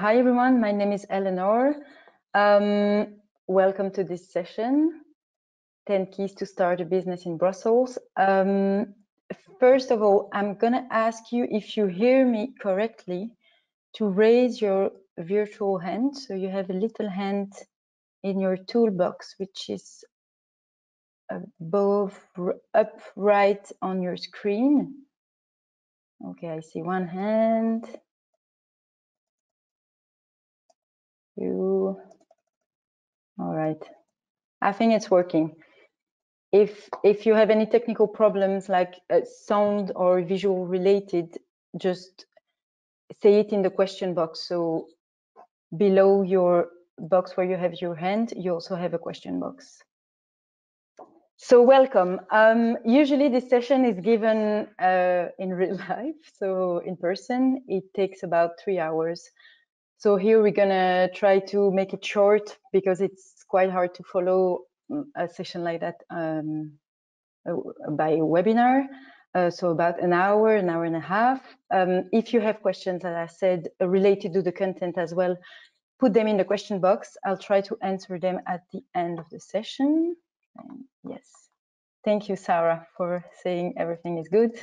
hi everyone, my name is Eleanor. Welcome to this session, 10 Keys to Start a Business in Brussels. First of all, I'm gonna ask you, if you hear me correctly, to raise your virtual hand. So you have a little hand in your toolbox, which is above, up right on your screen. Okay, I see one hand. Two. All right, I think it's working. If you have any technical problems like sound or visual related, just say it in the question box. So below your box where you have your hand, you also have a question box. So welcome. Usually this session is given in real life, so in person. It takes about 3 hours. So here we're gonna try to make it short because it's quite hard to follow a session like that by webinar. So about an hour and a half. If you have questions, as I said, related to the content as well, put them in the question box. I'll try to answer them at the end of the session. And yes, thank you, Sarah, for saying everything is good.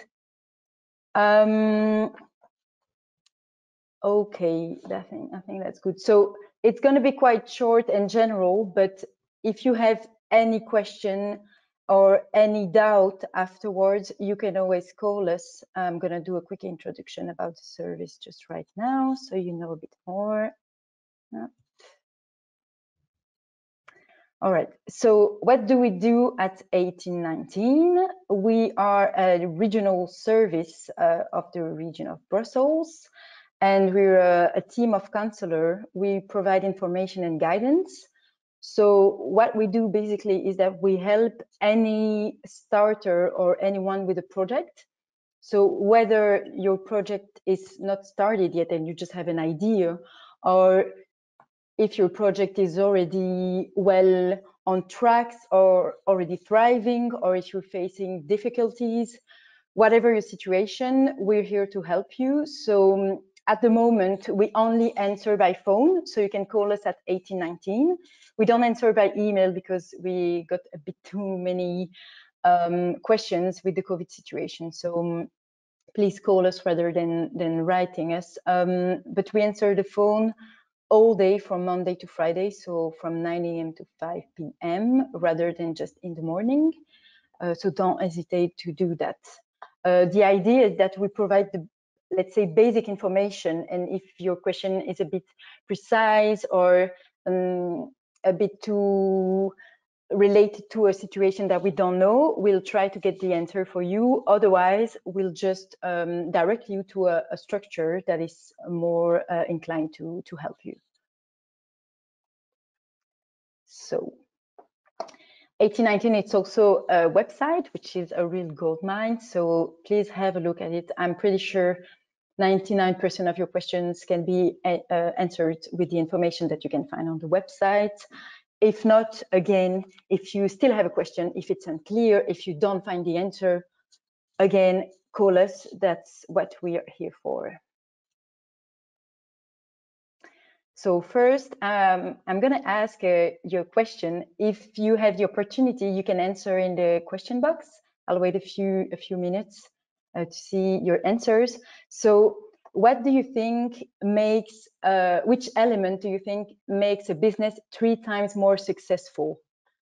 Okay, I think that's good. So it's going to be quite short and general, but if you have any question or any doubt afterwards, you can always call us. I'm going to do a quick introduction about the service just right now, so you know a bit more. All right, so what do we do at 1819? We are a regional service of the region of Brussels, and we're a team of counselors. We provide information and guidance. So what we do basically is that we help any starter or anyone with a project. So whether your project is not started yet and you just have an idea, or if your project is already well on tracks or already thriving, or if you're facing difficulties, whatever your situation, we're here to help you. So at the moment, we only answer by phone, so you can call us at 1819. We don't answer by email because we got a bit too many questions with the COVID situation. So please call us rather than writing us. But we answer the phone all day from Monday to Friday, so from 9 a.m. to 5 p.m. rather than just in the morning. So don't hesitate to do that. The idea is that we provide the, let's say, basic information, and if your question is a bit precise or a bit too related to a situation that we don't know, we'll try to get the answer for you. Otherwise, we'll just direct you to a structure that is more inclined to help you. So 1819, it's also a website, which is a real goldmine. So please have a look at it. I'm pretty sure 99% of your questions can be answered with the information that you can find on the website. If not, again, if you still have a question, if it's unclear, if you don't find the answer, again, call us. That's what we are here for. So first, I'm going to ask your question. If you have the opportunity, you can answer in the question box. I'll wait a few minutes to see your answers. So what do you think makes, which element do you think makes a business 3 times more successful?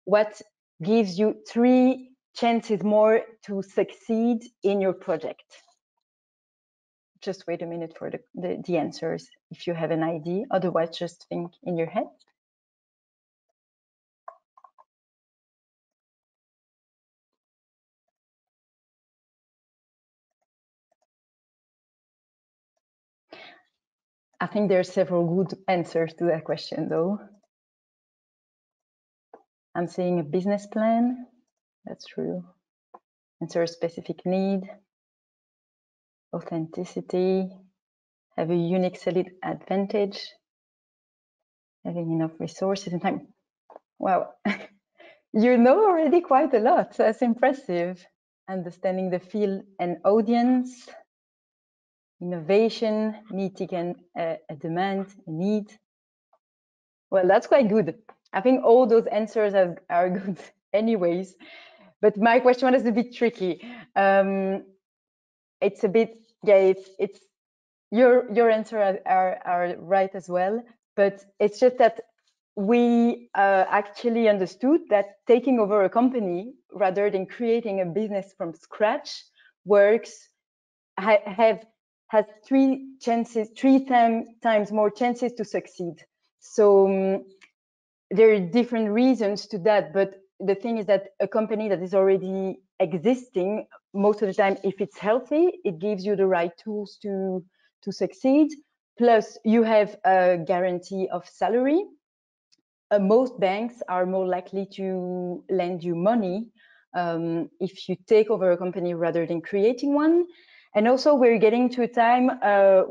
What gives you 3 chances more to succeed in your project? Just wait a minute for the answers if you have an idea. Otherwise, just think in your head. I think there are several good answers to that question, though. I'm seeing a business plan. That's true. Answer a specific need. Authenticity. Have a unique selling advantage. Having enough resources and time. Wow. You know already quite a lot. That's impressive. Understanding the field and audience. innovation, meeting a demand, a need. Well, that's quite good. I think all those answers are good anyways, but my question was a bit tricky. It's a bit, yeah, it's your answers are right as well, but it's just that we actually understood that taking over a company rather than creating a business from scratch has three times more chances to succeed. So there are different reasons to that, but the thing is that a company that is already existing, most of the time, if it's healthy, it gives you the right tools to succeed. Plus, you have a guarantee of salary. Most banks are more likely to lend you money if you take over a company rather than creating one. And also, we're getting to a time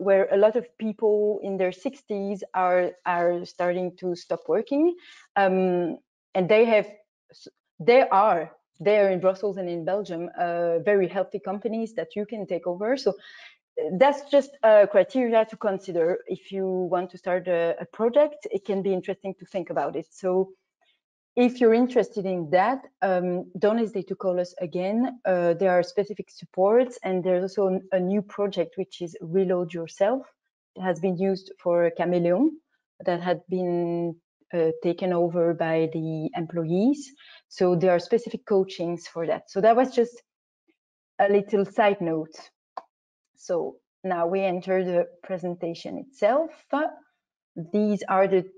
where a lot of people in their 60s are starting to stop working, and they are in Brussels and in Belgium very healthy companies that you can take over. So that's just a criteria to consider if you want to start a project. It can be interesting to think about it. So if you're interested in that, don't hesitate to call us again. There are specific supports, and there's also a new project which is Reload Yourself. It has been used for Chameleon that had been taken over by the employees. So there are specific coachings for that. So that was just a little side note. So now we enter the presentation itself. These are the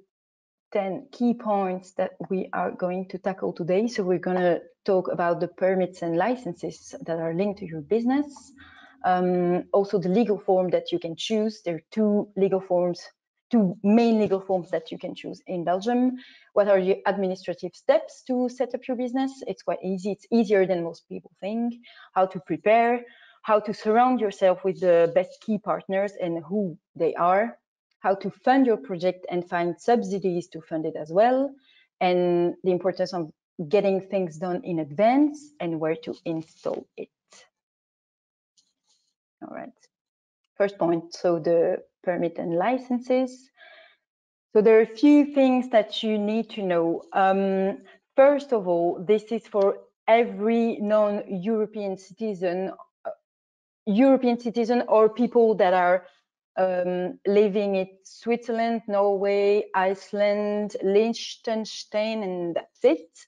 10 key points that we are going to tackle today. So we're going to talk about the permits and licenses that are linked to your business. Also the legal form that you can choose. There are two main legal forms that you can choose in Belgium. What are the administrative steps to set up your business? It's quite easy. It's easier than most people think. How to prepare, how to surround yourself with the best key partners and who they are, how to fund your project and find subsidies to fund it as well, and the importance of getting things done in advance and where to install it. All right. First point, so the permit and licenses. So there are a few things that you need to know. First of all, this is for every non-European citizen, or people that are living in Switzerland, Norway, Iceland, Liechtenstein, and that's it.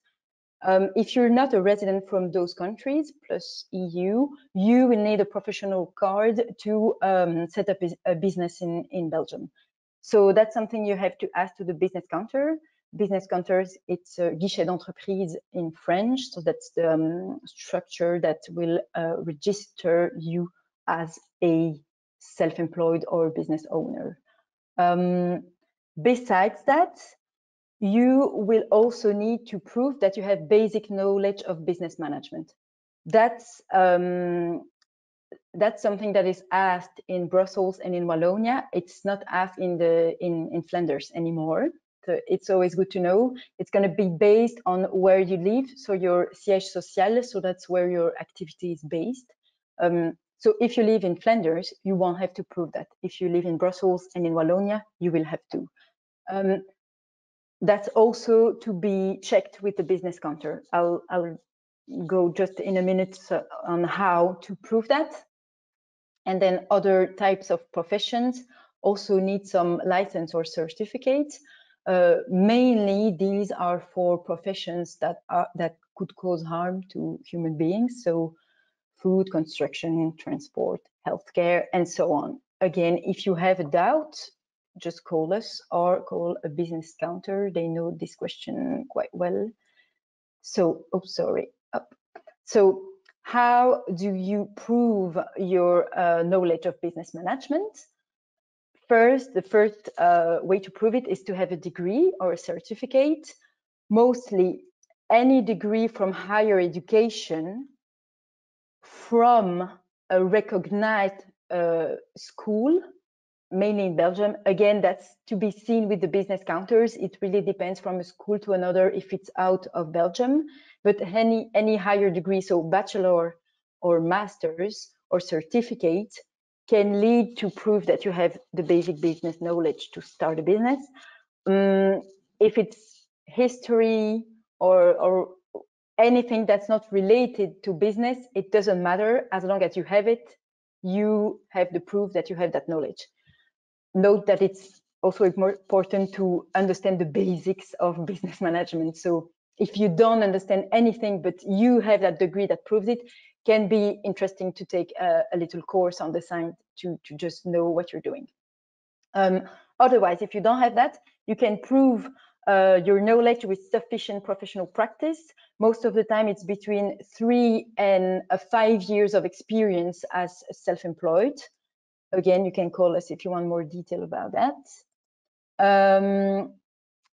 If you're not a resident from those countries, plus EU, you will need a professional card to set up a business in Belgium. So that's something you have to ask to the business counter. Business counters, it's a guichet d'entreprise in French. So that's the structure that will register you as a self-employed or business owner. Besides that, you will also need to prove that you have basic knowledge of business management. That's something that is asked in Brussels and in Wallonia. It's not asked in Flanders anymore. So it's always good to know. It's going to be based on where you live, so your siège social, so that's where your activity is based. So if you live in Flanders, you won't have to prove that. If you live in Brussels and in Wallonia, you will have to. That's also to be checked with the business counter. I'll go just in a minute on how to prove that. And then other types of professions also need some license or certificate. Mainly, these are for professions that could cause harm to human beings. So food, construction, transport, healthcare, and so on. Again, if you have a doubt, just call us or call a business counter. They know this question quite well. So, So how do you prove your knowledge of business management? The first way to prove it is to have a degree or a certificate. Mostly any degree from higher education from a recognized school, mainly in Belgium. Again, that's to be seen with the business counters. It really depends from a school to another if it's out of Belgium. But any higher degree, so bachelor or master's or certificate, can lead to prove that you have the basic business knowledge to start a business. If it's history or anything that's not related to business, it doesn't matter. As long as you have it, you have the proof that you have that knowledge. Note that it's also important to understand the basics of business management. So if you don't understand anything, but you have that degree that proves it, can be interesting to take a little course on the side to just know what you're doing. Otherwise, if you don't have that, you can prove your knowledge with sufficient professional practice. Most of the time, it's between 3 and 5 years of experience as self-employed. Again, you can call us if you want more detail about that.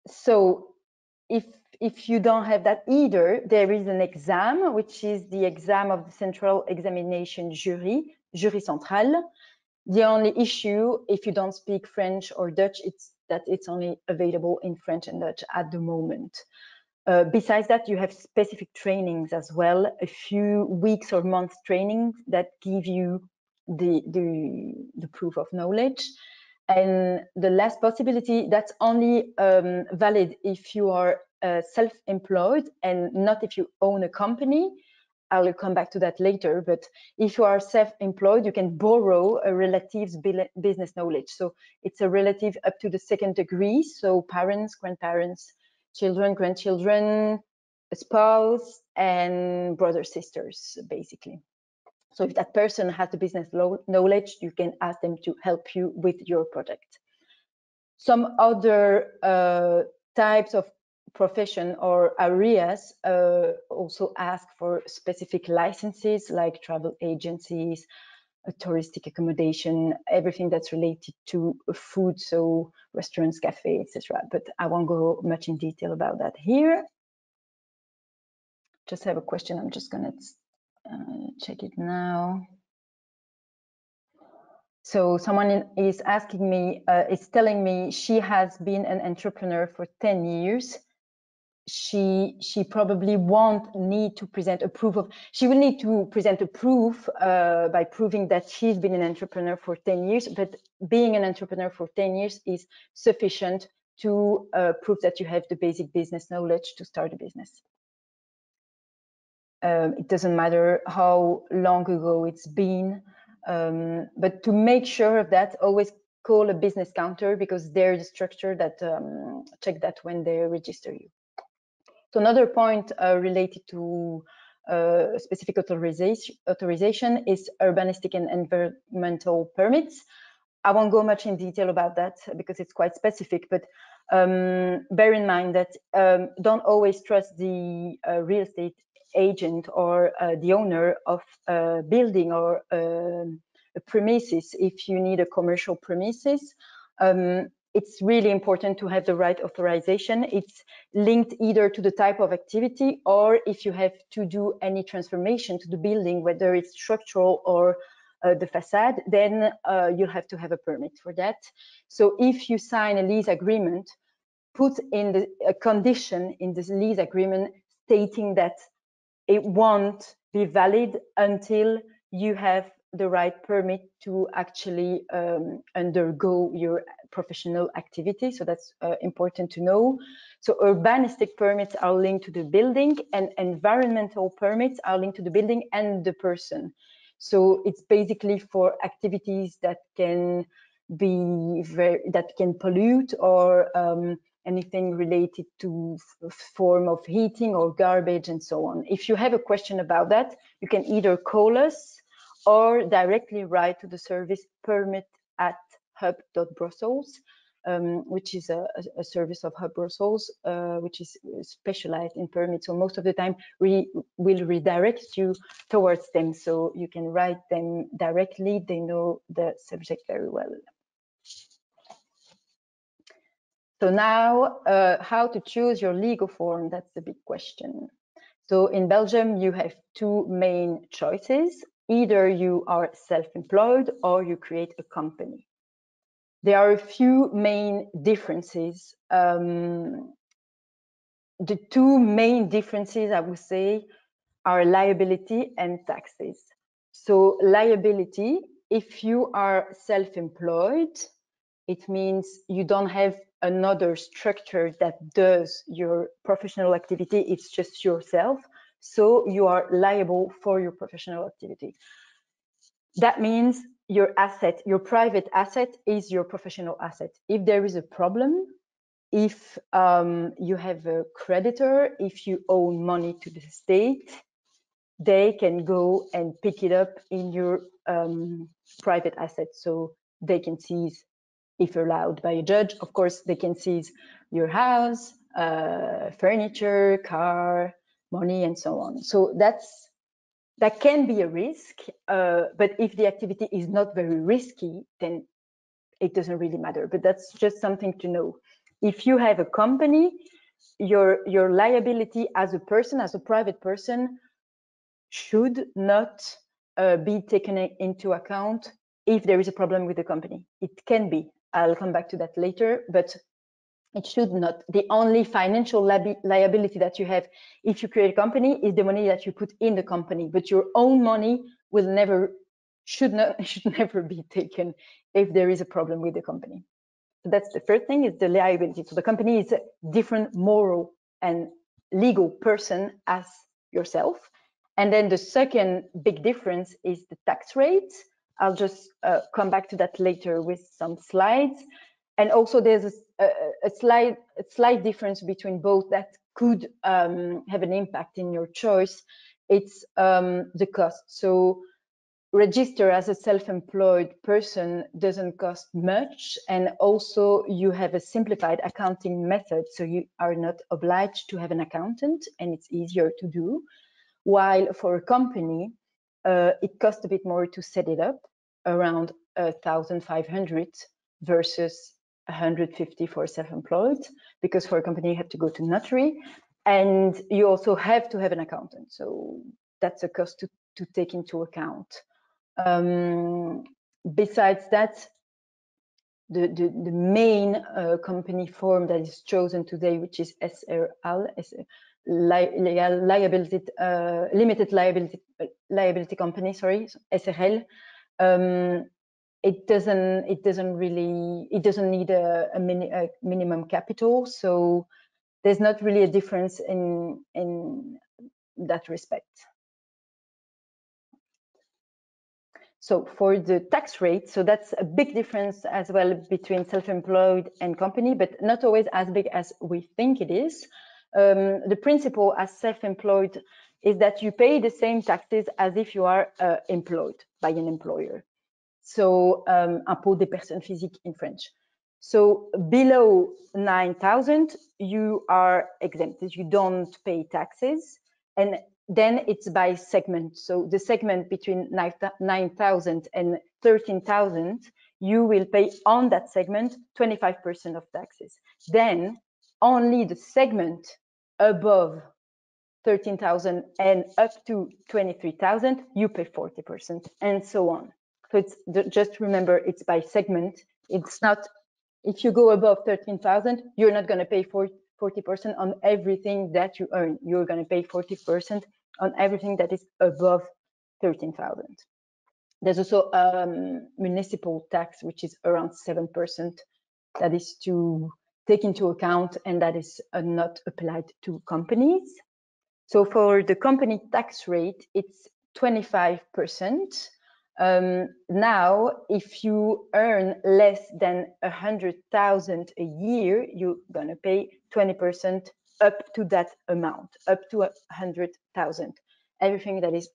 So if you don't have that either, there is an exam, which is the exam of the Central Examination Jury, Jury Central. The only issue, if you don't speak French or Dutch, it's that it's only available in French and Dutch at the moment. Besides that, you have specific trainings as well, a few weeks or months training that give you the proof of knowledge. And the last possibility, that's only valid if you are self-employed and not if you own a company. I will come back to that later, but if you are self-employed, you can borrow a relative's business knowledge. So it's a relative up to the 2nd degree, so parents, grandparents, children, grandchildren, a spouse, and brothers, sisters, basically. So if that person has the business knowledge, you can ask them to help you with your project. Some other types of profession or areas also ask for specific licenses, like travel agencies, touristic accommodation, everything that's related to food, so restaurants, cafes, etc. But I won't go much in detail about that here. Just have a question. I'm just gonna check it now. So someone is asking me, is telling me she has been an entrepreneur for 10 years. She probably won't need to present a proof of, she will need to present a proof by proving that she's been an entrepreneur for 10 years, but being an entrepreneur for 10 years is sufficient to prove that you have the basic business knowledge to start a business. It doesn't matter how long ago it's been, but to make sure of that, always call a business counter, because they're the structure that check that when they register you. So another point related to specific authorization is urbanistic and environmental permits. I won't go much in detail about that because it's quite specific, but bear in mind that don't always trust the real estate agent or the owner of a building or a premises. If you need a commercial premises, it's really important to have the right authorization. It's linked either to the type of activity, or if you have to do any transformation to the building, whether it's structural or the facade, then you'll have to have a permit for that. So if you sign a lease agreement, put in a condition in this lease agreement stating that it won't be valid until you have the right permit to actually undergo your professional activity. So that's important to know. So urbanistic permits are linked to the building, and environmental permits are linked to the building and the person. So it's basically for activities that can be that can pollute, or anything related to form of heating or garbage and so on. If you have a question about that, you can either call us or directly write to the service permit@hub.brussels, which is a service of Hub Brussels, which is specialized in permits. So most of the time we will redirect you towards them, so you can write them directly. They know the subject very well. So now, how to choose your legal form? That's the big question. So in Belgium, you have two main choices. Either you are self-employed or you create a company. There are a few main differences. The two main differences, I would say, are liability and taxes. So liability if you are self-employed, it means you don't have another structure that does your professional activity. It's just yourself. So you are liable for your professional activity. That means your asset, your private asset, is your professional asset. If there is a problem, if you have a creditor, if you owe money to the state, they can go and pick it up in your private asset. So they can seize, if allowed by a judge, of course, they can seize your house, furniture, car, money, and so on. So that can be a risk, but if the activity is not very risky, then it doesn't really matter. But that's just something to know. If you have a company, your liability as a person, as a private person, should not be taken into account if there is a problem with the company. It can be. I'll come back to that later, but it should not. The only financial liability that you have if you create a company is the money that you put in the company, but your own money will never, should never be taken if there is a problem with the company. So that's the first thing, is the liability. So the company is a different moral and legal person as yourself. And then the second big difference is the tax rate. I'll just come back to that later with some slides. And also there's a slight difference between both that could have an impact in your choice. It's the cost. So register as a self-employed person doesn't cost much, and also you have a simplified accounting method, so you are not obliged to have an accountant, and it's easier to do. While for a company, it costs a bit more to set it up, around 1,500 versus 150 for self-employed, because for a company you have to go to notary, and you also have to have an accountant. So that's a cost to take into account. Besides that, the main company form that is chosen today, which is SRL, limited liability company, sorry, SRL. It doesn't need a minimum capital, so there's not really a difference in that respect. So for the tax rate, so that's a big difference as well between self-employed and company, but not always as big as we think it is. The principle as self-employed is that you pay the same taxes as if you are employed by an employer. So impôt des personnes physiques in French. So below 9,000, you are exempted. You don't pay taxes. And then it's by segment. So the segment between 9,000 and 13,000, you will pay on that segment 25% of taxes. Then only the segment above 13,000 and up to 23,000, you pay 40%, and so on. So it's just remember, it's by segment. It's not, if you go above 13,000, you're not going to pay 40% on everything that you earn. You're going to pay 40% on everything that is above 13,000. There's also municipal tax, which is around 7%, that is to take into account, and that is not applied to companies. So for the company tax rate, it's 25%. Now, if you earn less than 100,000 a year, you're going to pay 20% up to that amount, up to 100,000. Everything that is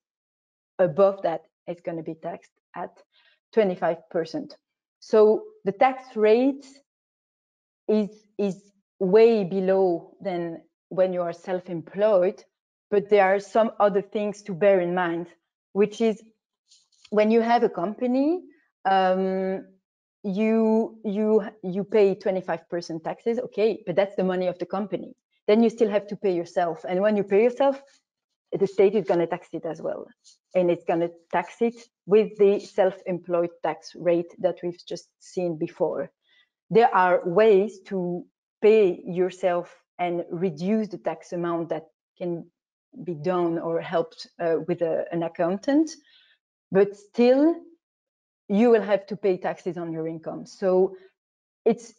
above that is going to be taxed at 25%. So the tax rate is way below than when you are self-employed, but there are some other things to bear in mind, which is when you have a company, you pay 25% taxes, okay, but that's the money of the company. Then you still have to pay yourself, and when you pay yourself, the state is going to tax it as well, and it's going to tax it with the self-employed tax rate that we've just seen before. There are ways to pay yourself and reduce the tax amount that can be done or helped with an accountant, but still you will have to pay taxes on your income. So it's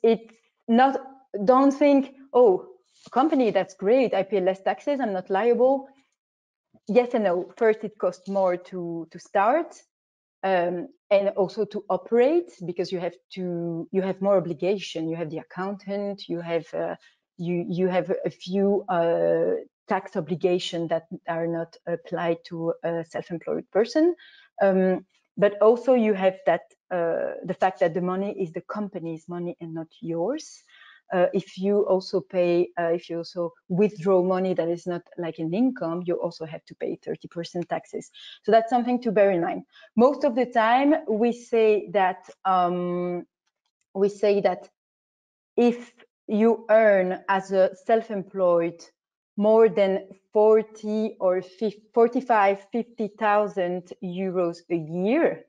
not, don't think, oh, company, that's great, I pay less taxes, I'm not liable. Yes and no. First, it costs more to start, and also to operate, because you have more obligation. You have the accountant, you have you have a few tax obligations that are not applied to a self-employed person. But also you have that the fact that the money is the company's money and not yours. If you also pay, if you also withdraw money that is not like an income, you also have to pay 30% taxes. So that's something to bear in mind. Most of the time, we say that if you earn as a self-employed more than 40 or 50,000 euros a year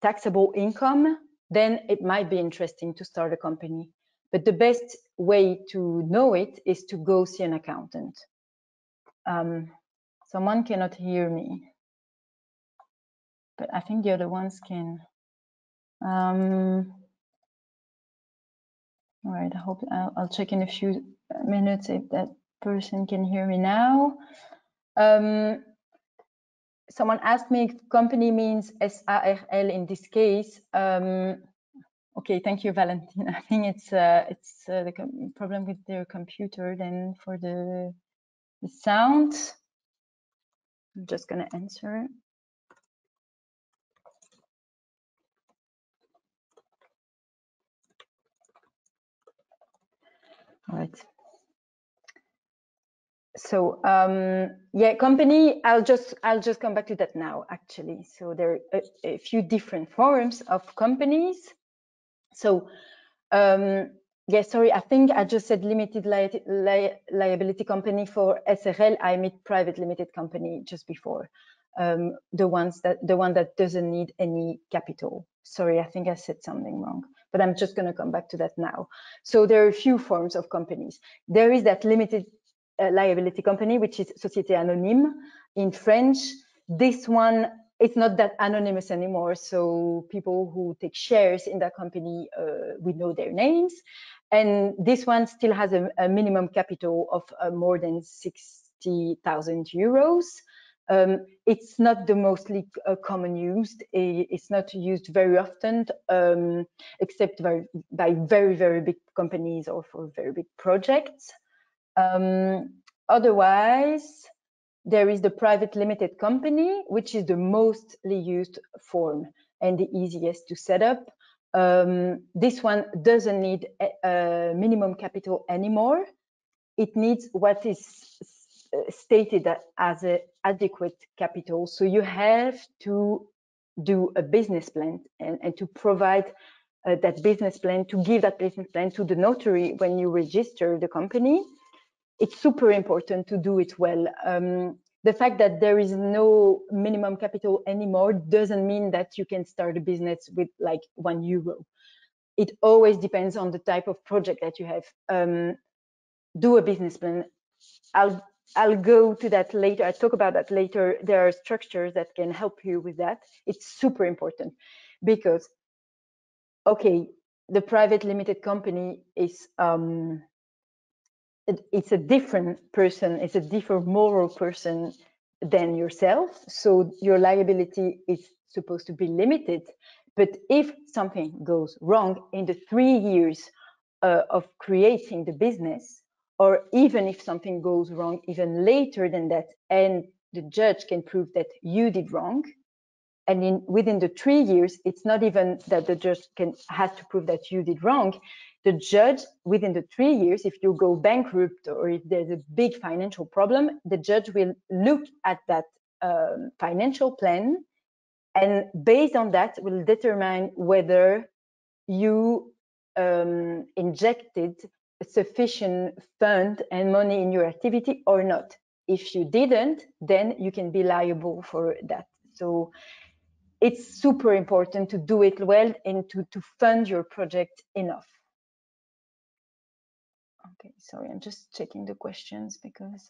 taxable income, then it might be interesting to start a company. But the best way to know it is to go see an accountant. Someone cannot hear me, but I think the other ones can. All right, I hope I'll check in a few minutes if that person can hear me now. Someone asked me if company means SARL in this case. Okay, thank you, Valentina. I think it's the problem with their computer then for the sound. I'm just gonna answer. All right. So yeah, company, I'll just come back to that now, actually. So there are a few different forms of companies. So yeah, sorry, I think I just said limited liability company for SRL. I meant private limited company just before. The one that doesn't need any capital. Sorry, I think I said something wrong, but I'm just going to come back to that now. So there are a few forms of companies. There is that limited liability company, which is Société Anonyme in French. This one, it's not that anonymous anymore. So people who take shares in that company, we know their names. And this one still has a minimum capital of more than 60,000 euros. It's not the mostly common used. It's not used very often, except by very, very big companies or for very big projects. Otherwise, there is the private limited company, which is the mostly used form and the easiest to set up. This one doesn't need a minimum capital anymore. It needs what is stated as an adequate capital. So you have to do a business plan and to provide that business plan, to give that business plan to the notary when you register the company. It's super important to do it well. The fact that there is no minimum capital anymore doesn't mean that you can start a business with like €1. It always depends on the type of project that you have. Do a business plan. I'll go to that later. I'll talk about that later. There are structures that can help you with that. It's super important because, okay, the private limited company is it's a different person, it's a different moral person than yourself. So your liability is supposed to be limited. But if something goes wrong in the 3 years of creating the business, or even if something goes wrong even later than that, and the judge can prove that you did wrong, and within the 3 years, it's not even that the judge has to prove that you did wrong. The judge, within the 3 years, if you go bankrupt or if there's a big financial problem, the judge will look at that financial plan, and based on that will determine whether you injected sufficient fund and money in your activity or not. If you didn't, then you can be liable for that. So it's super important to do it well and to fund your project enough. Okay, sorry, I'm just checking the questions because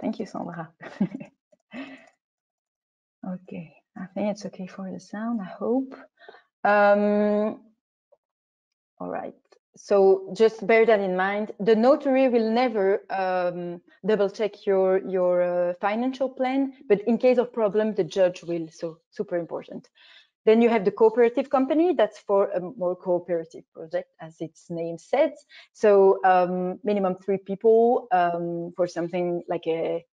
thank you, Sandra. Okay, I think it's okay for the sound, I hope. All right, so just bear that in mind. The notary will never double check your financial plan, but in case of problem, the judge will, so super important. Then you have the cooperative company, that's for a more cooperative project, as its name says. So minimum 3 people for something like a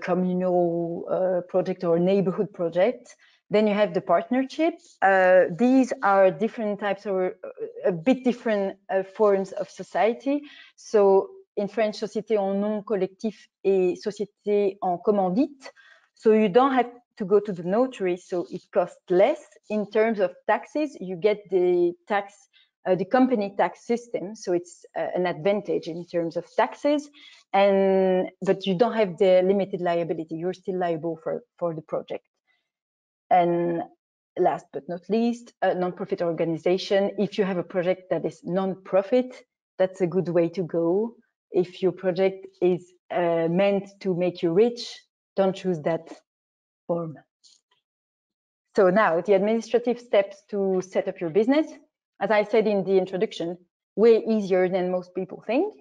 communal project or neighborhood project. Then you have the partnership. These are different types or a bit different forms of society. So in French, société en nom collectif et société en commandite. So you don't have to go to the notary, so it costs less. In terms of taxes, you get the company tax system, so it's an advantage in terms of taxes, but you don't have the limited liability. You're still liable for the project. And last but not least, a non-profit organization. If you have a project that is non-profit, that's a good way to go. If your project is meant to make you rich, don't choose that form. So now the administrative steps to set up your business. As I said in the introduction, way easier than most people think.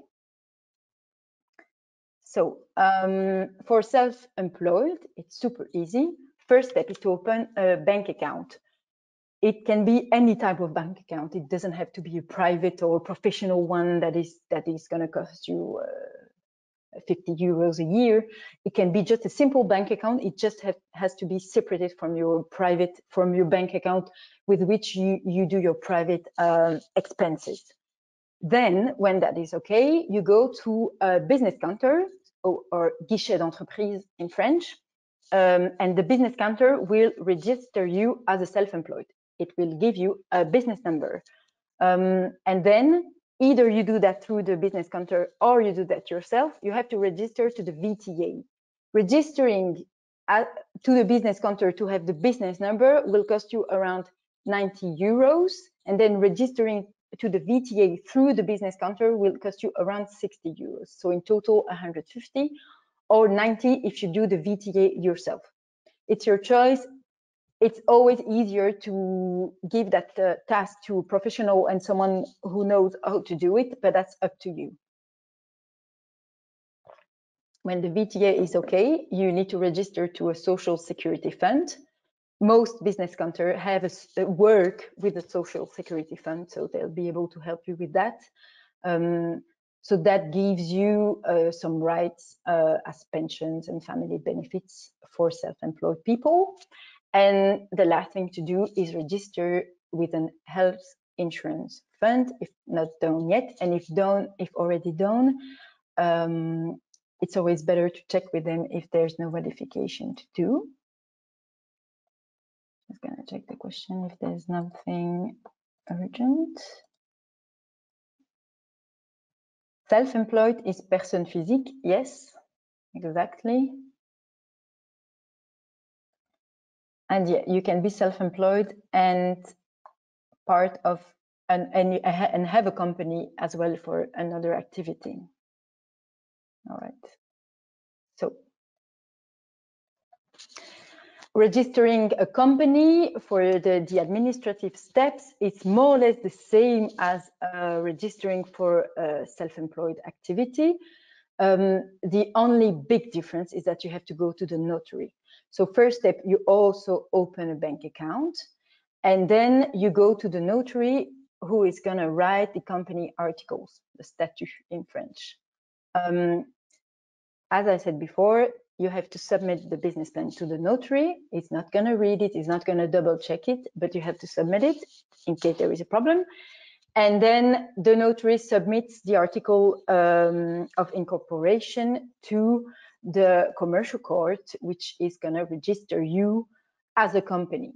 So for self-employed, it's super easy. First step is to open a bank account. It can be any type of bank account. It doesn't have to be a private or professional one that is going to cost you 50 euros a year. It can be just a simple bank account. It just has to be separated from your bank account with which you do your private expenses. Then, when that is okay, you go to a business counter or guichet d'entreprise in French, and the business counter will register you as a self-employed. It will give you a business number. And then either you do that through the business counter or you do that yourself. You have to register to the VTA. Registering to the business counter to have the business number will cost you around 90 euros. And then registering to the VTA through the business counter will cost you around 60 euros. So in total, 150 or 90 if you do the VTA yourself. It's your choice. It's always easier to give that task to a professional and someone who knows how to do it, but that's up to you. When the VTA is okay, you need to register to a social security fund. Most business counters have a work with a social security fund, so they'll be able to help you with that. So that gives you some rights as pensions and family benefits for self-employed people. And the last thing to do is register with an health insurance fund, if not done yet. And if already done, it's always better to check with them if there's no modification to do. Just gonna check the question if there's nothing urgent. Self-employed is personne physique, yes, exactly. And yeah, you can be self-employed and part of and have a company as well for another activity. All right. So registering a company for the administrative steps, it's more or less the same as registering for a self-employed activity. The only big difference is that you have to go to the notary. So first step, you also open a bank account, and then you go to the notary who is going to write the company articles, the statut in French. As I said before, you have to submit the business plan to the notary. It's not going to read it, it's not going to double check it, but you have to submit it in case there is a problem. And then the notary submits the article of incorporation to the commercial court, which is going to register you as a company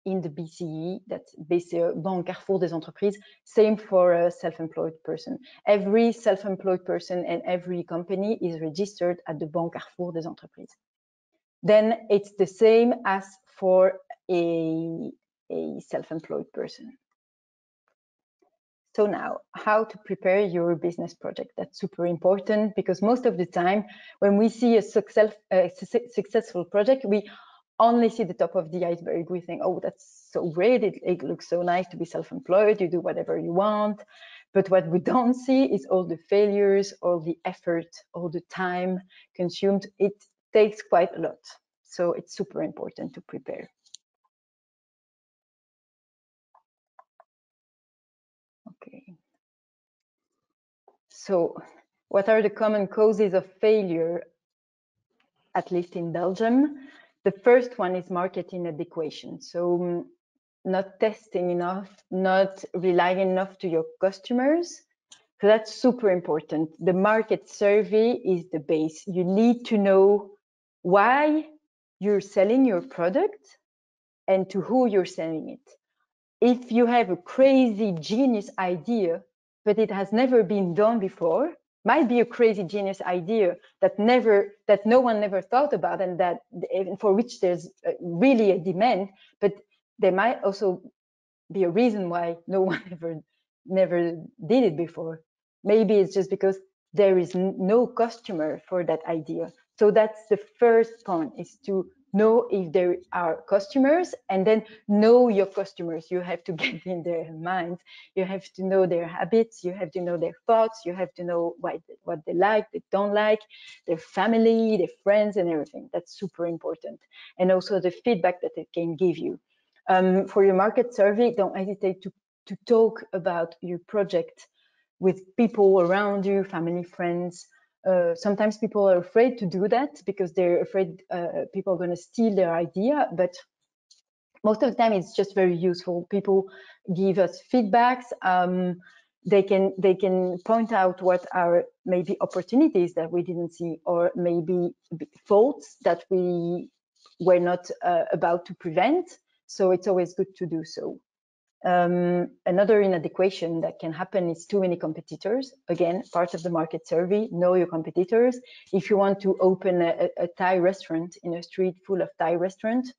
in the BCE, that's Banque Carrefour des Entreprises, same for a self-employed person. Every self-employed person and every company is registered at the Banque Carrefour des Entreprises. Then it's the same as for a self-employed person. So now, how to prepare your business project? That's super important, because most of the time when we see a successful project, we only see the top of the iceberg. We think, oh, that's so great. It looks so nice to be self-employed. You do whatever you want. But what we don't see is all the failures, all the effort, all the time consumed. It takes quite a lot. So it's super important to prepare. Okay. So what are the common causes of failure, at least in Belgium? The first one is market inadequation. So not testing enough, not relying enough to your customers. So that's super important. The market survey is the base. You need to know why you're selling your product and to who you're selling it. If you have a crazy genius idea, but it has never been done before, might be a crazy genius idea that no one never thought about, and that for which there's really a demand, but there might also be a reason why no one never did it before. Maybe it's just because there is no customer for that idea. So that's the first point, is to know if there are customers, and then know your customers. You have to get in their minds. You have to know their habits. You have to know their thoughts. You have to know what they like, they don't like, their family, their friends, and everything. That's super important. And also the feedback that it can give you. For your market survey, don't hesitate to talk about your project with people around you, family, friends. Sometimes people are afraid to do that because they're afraid people are going to steal their idea, but most of the time it's just very useful. People give us feedbacks. They can point out what are maybe opportunities that we didn't see, or maybe faults that we were not about to prevent. So it's always good to do so. Another inadequation that can happen is too many competitors. Again, part of the market survey, know your competitors. If you want to open a Thai restaurant in a street full of Thai restaurants,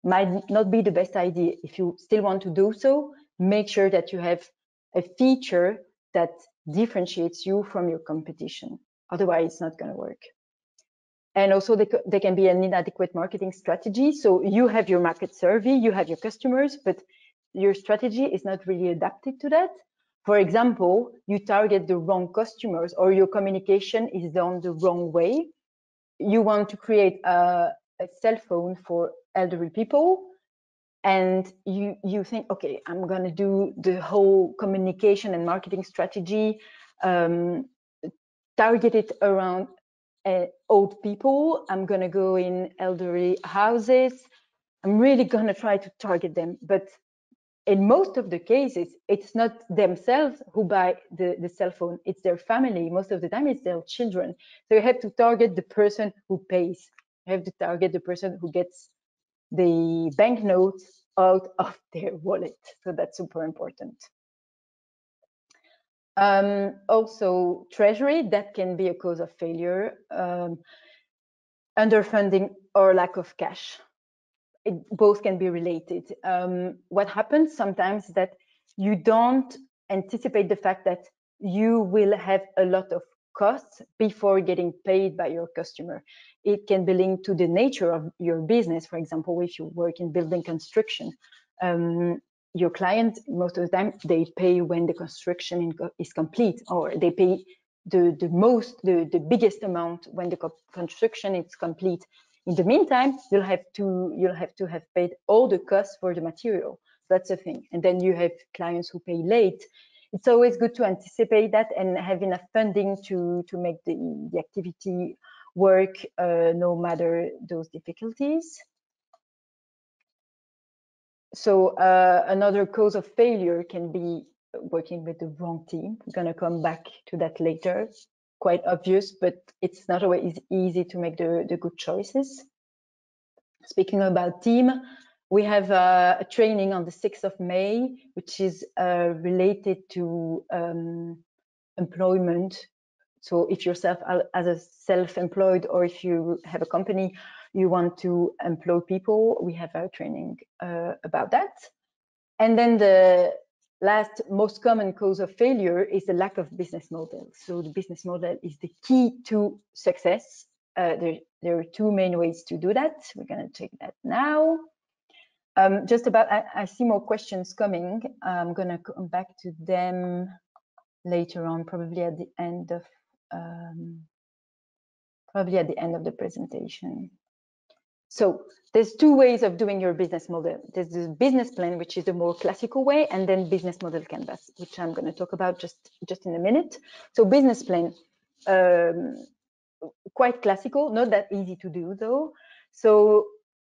might not be the best idea. If you still want to do so, make sure that you have a feature that differentiates you from your competition. Otherwise, it's not going to work. And also there can be an inadequate marketing strategy. So you have your market survey, you have your customers, but your strategy is not really adapted to that. For example, you target the wrong customers, or your communication is done the wrong way. You want to create a cell phone for elderly people, and you think, okay, I'm going to do the whole communication and marketing strategy targeted around old people. I'm going to go in elderly houses. I'm really going to try to target them. But in most of the cases, it's not themselves who buy the cell phone. It's their family. Most of the time, it's their children. So you have to target the person who pays. You have to target the person who gets the banknotes out of their wallet. So that's super important. Also, Treasury, that can be a cause of failure. Underfunding or lack of cash. Both can be related. What happens sometimes is that you don't anticipate the fact that you will have a lot of costs before getting paid by your customer. It can be linked to the nature of your business. For example, if you work in building construction, your client, most of the time, they pay when the construction is complete, or they pay the biggest amount when the construction is complete. In the meantime, you'll have to have paid all the costs for the material. That's the thing. And then you have clients who pay late. It's always good to anticipate that and have enough funding to make the activity work no matter those difficulties. So another cause of failure can be working with the wrong team. We're going to come back to that later. Quite obvious, but it's not always easy to make the good choices. Speaking about team, we have a training on the 6th of May, which is related to employment. So if you're as a self-employed, or if you have a company, you want to employ people, we have a training about that. And then last most common cause of failure is the lack of business model. So the business model is the key to success. There are two main ways to do that. We're going to check that now. Just about, I see more questions coming. I'm going to come back to them later on, probably at the end of the presentation. So there's two ways of doing your business model. There's the business plan, which is the more classical way, and then business model canvas, which I'm going to talk about just in a minute. So business plan, quite classical, not that easy to do though. So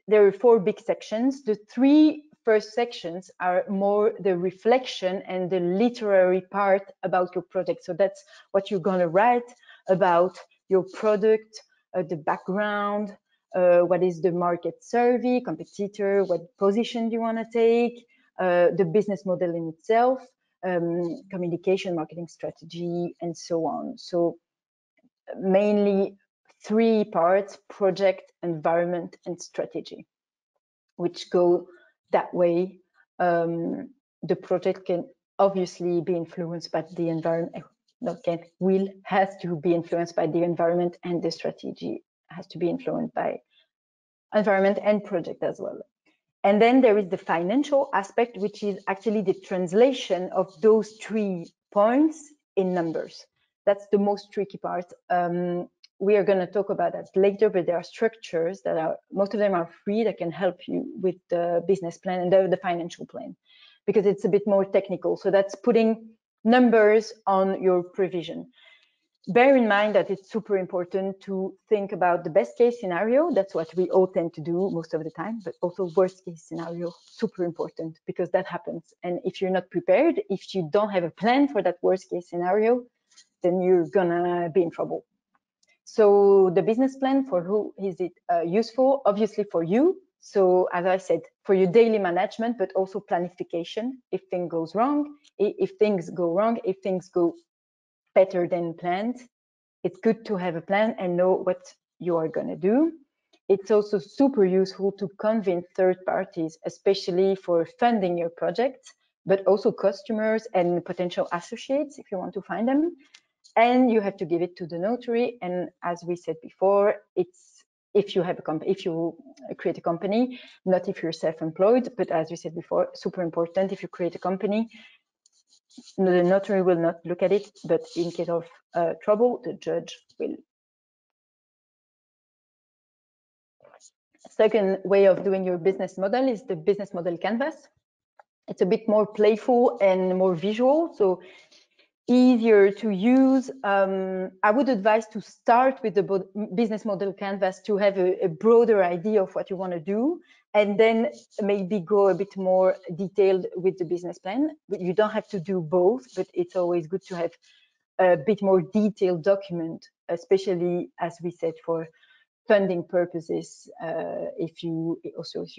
there are 4 big sections. The 3 first sections are more the reflection and the literary part about your project. So that's what you're going to write about your product, the background, what is the market survey, competitor, what position do you want to take, the business model in itself, communication, marketing strategy, and so on. So mainly 3 parts: project, environment, and strategy, which go that way. The project can obviously be influenced by the environment, has to be influenced by the environment, and the strategy has to be influenced by environment and project as well. And then there is the financial aspect, which is actually the translation of those 3 points in numbers. That's the most tricky part. We are going to talk about that later, but there are structures that are, most of them are free, that can help you with the business plan and the financial plan, because it's a bit more technical. So that's putting numbers on your provision. Bear in mind that it's super important to think about the best case scenario. That's what we all tend to do most of the time, but also worst case scenario, super important, because that happens. And if you're not prepared, if you don't have a plan for that worst case scenario, then you're gonna be in trouble. So the business plan, for who is it useful? Obviously for you. So as I said, for your daily management, but also planification. If things go wrong, if things go better than planned, it's good to have a plan and know what you are going to do. It's also super useful to convince third parties, especially for funding your project, but also customers and potential associates if you want to find them. And you have to give it to the notary. And as we said before, it's if you have a company, if you create a company, not if you're self-employed, but as we said before, super important. If you create a company, the notary will not look at it, but in case of trouble, the judge will. Second way of doing your business model is the business model canvas. It's a bit more playful and more visual, so easier to use. I would advise to start with the business model canvas to have a broader idea of what you want to do, and then maybe go a bit more detailed with the business plan. But you don't have to do both, but it's always good to have a bit more detailed document, especially as we said for funding purposes, if you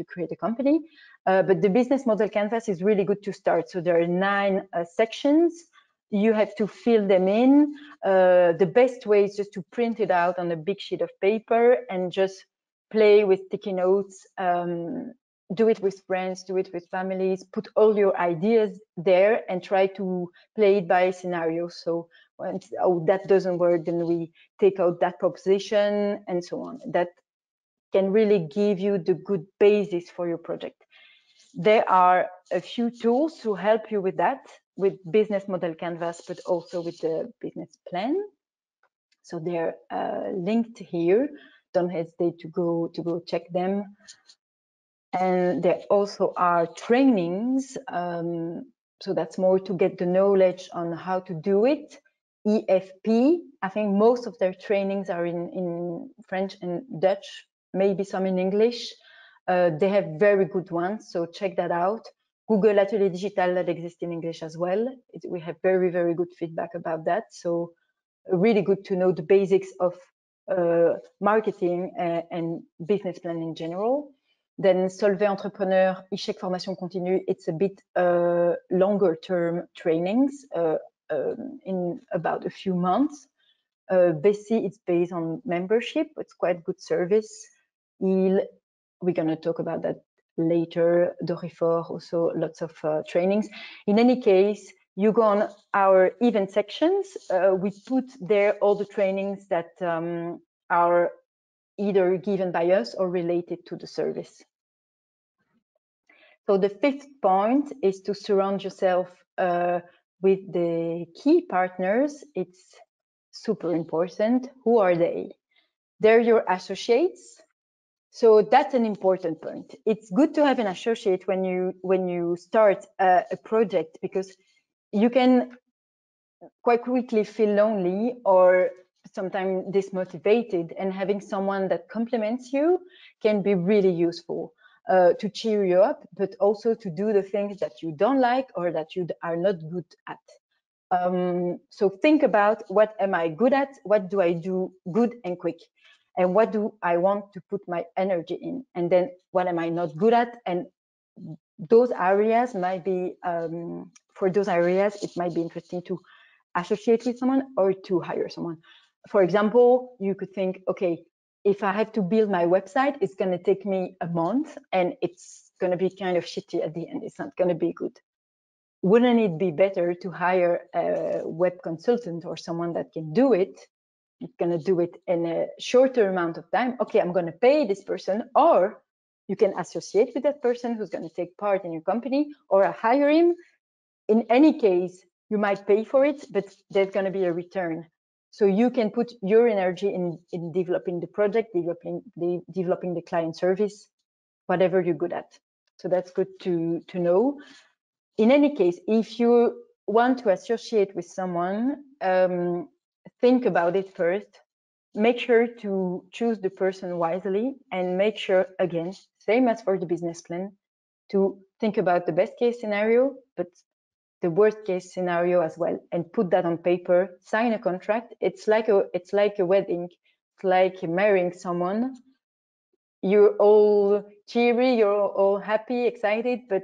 create a company. But the business model canvas is really good to start. So there are 9 sections. You have to fill them in. The best way is just to print it out on a big sheet of paper and just play with sticky notes. Do it with friends, do it with families, put all your ideas there and try to play it by scenario. So when that doesn't work, then we take out that proposition and so on. That can really give you the good basis for your project. There are a few tools to help you with that, with business model canvas, but also with the business plan. So they're linked here. Don't hesitate to go check them. And there also are trainings. So that's more to get the knowledge on how to do it. EFP, I think most of their trainings are in French and Dutch, maybe some in English. They have very good ones, so check that out. Google Atelier Digital, that exists in English as well. We have very, very good feedback about that. So really good to know the basics of marketing and business plan in general. Then Solvay Entrepreneur, eCheck Formation Continue, it's a bit longer term trainings in about a few months. Bessie, it's based on membership. It's quite good service. We're going to talk about that later, Dorifor, also lots of trainings. In any case, you go on our event sections. We put there all the trainings that are either given by us or related to the service. So the fifth point is to surround yourself with the key partners. It's super important. Who are they? They're your associates. So that's an important point. It's good to have an associate when you start a project, because you can quite quickly feel lonely or sometimes dismotivated, and having someone that complements you can be really useful to cheer you up, but also to do the things that you don't like or that you are not good at. So think about, what am I good at? What do I do good and quick? And what do I want to put my energy in? And then what am I not good at? And those areas might be, for those areas, it might be interesting to associate with someone or to hire someone. For example, you could think, okay, if I have to build my website, it's going to take me a month and it's going to be kind of shitty at the end. It's not going to be good. Wouldn't it be better to hire a web consultant or someone that can do it? It's going to do it in a shorter amount of time. Okay, I'm going to pay this person, or you can associate with that person who's going to take part in your company, or hire him. In any case, you might pay for it, but there's going to be a return. So you can put your energy in developing the project, developing the client service, whatever you're good at. So that's good to know. In any case, if you want to associate with someone, think about it first. Make sure to choose the person wisely, and make sure, again, same as for the business plan, to think about the best case scenario, but the worst case scenario as well, and put that on paper. Sign a contract. It's like a wedding. It's like marrying someone. You're all cheery, you're all happy, excited, but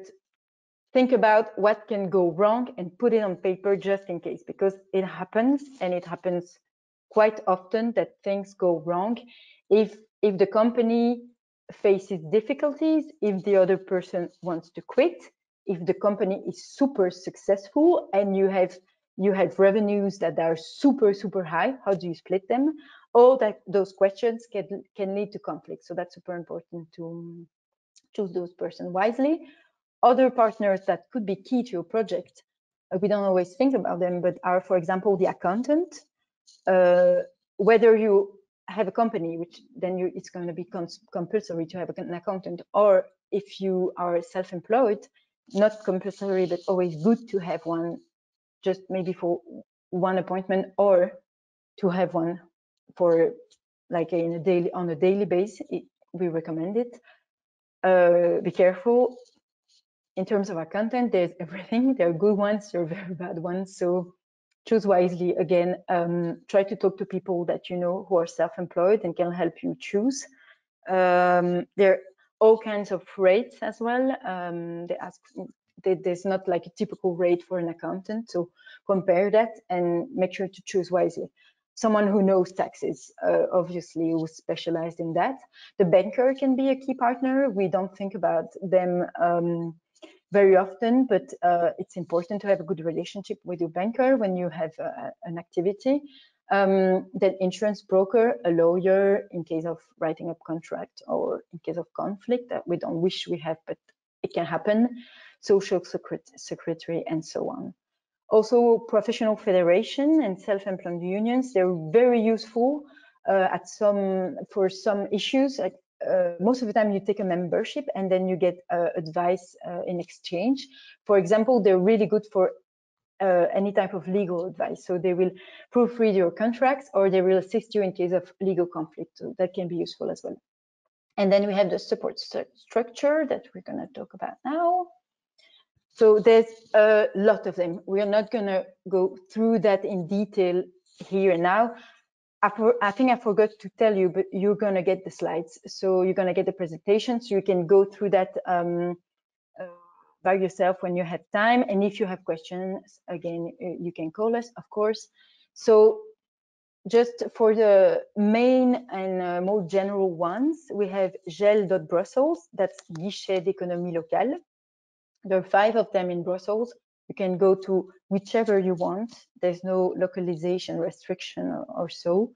think about what can go wrong and put it on paper just in case, because it happens, and it happens quite often that things go wrong. If the company faces difficulties, if the other person wants to quit, if the company is super successful and you have revenues that are super high, how do you split them? All those questions can lead to conflict. So that's super important to choose those persons wisely. Other partners that could be key to your project, we don't always think about them, but are, for example, the accountant. Whether you have a company, which then it's going to be compulsory to have an accountant, or if you are self-employed, not compulsory, but always good to have one, just maybe for one appointment, or to have one for like on a daily basis. We recommend it. Be careful. In terms of accountant, there's everything. There are good ones, there are very bad ones. So choose wisely. Again, try to talk to people that you know who are self-employed and can help you choose. There are all kinds of rates as well. There's not like a typical rate for an accountant. So compare that and make sure to choose wisely. Someone who knows taxes, obviously, who's specialized in that. The banker can be a key partner. We don't think about them very often, but it's important to have a good relationship with your banker when you have an activity. Then insurance broker, a lawyer in case of writing up contract or in case of conflict that we don't wish we have, but it can happen. Social secretary and so on. Also, professional federation and self-employed unions, they're very useful for some issues. Like, most of the time you take a membership and then you get advice in exchange. For example, they're really good for any type of legal advice. So they will proofread your contracts, or they will assist you in case of legal conflict. So that can be useful as well. And then we have the support structure that we're going to talk about now. So there's a lot of them. We are not going to go through that in detail here and now. I think I forgot to tell you, but you're going to get the slides. So you're going to get the presentation, so you can go through that by yourself when you have time. And if you have questions, again, you can call us, of course. So just for the main and more general ones, we have GEL.Brussels, that's Guichet d'économie locale. There are 5 of them in Brussels. You can go to whichever you want. There's no localization restriction or so.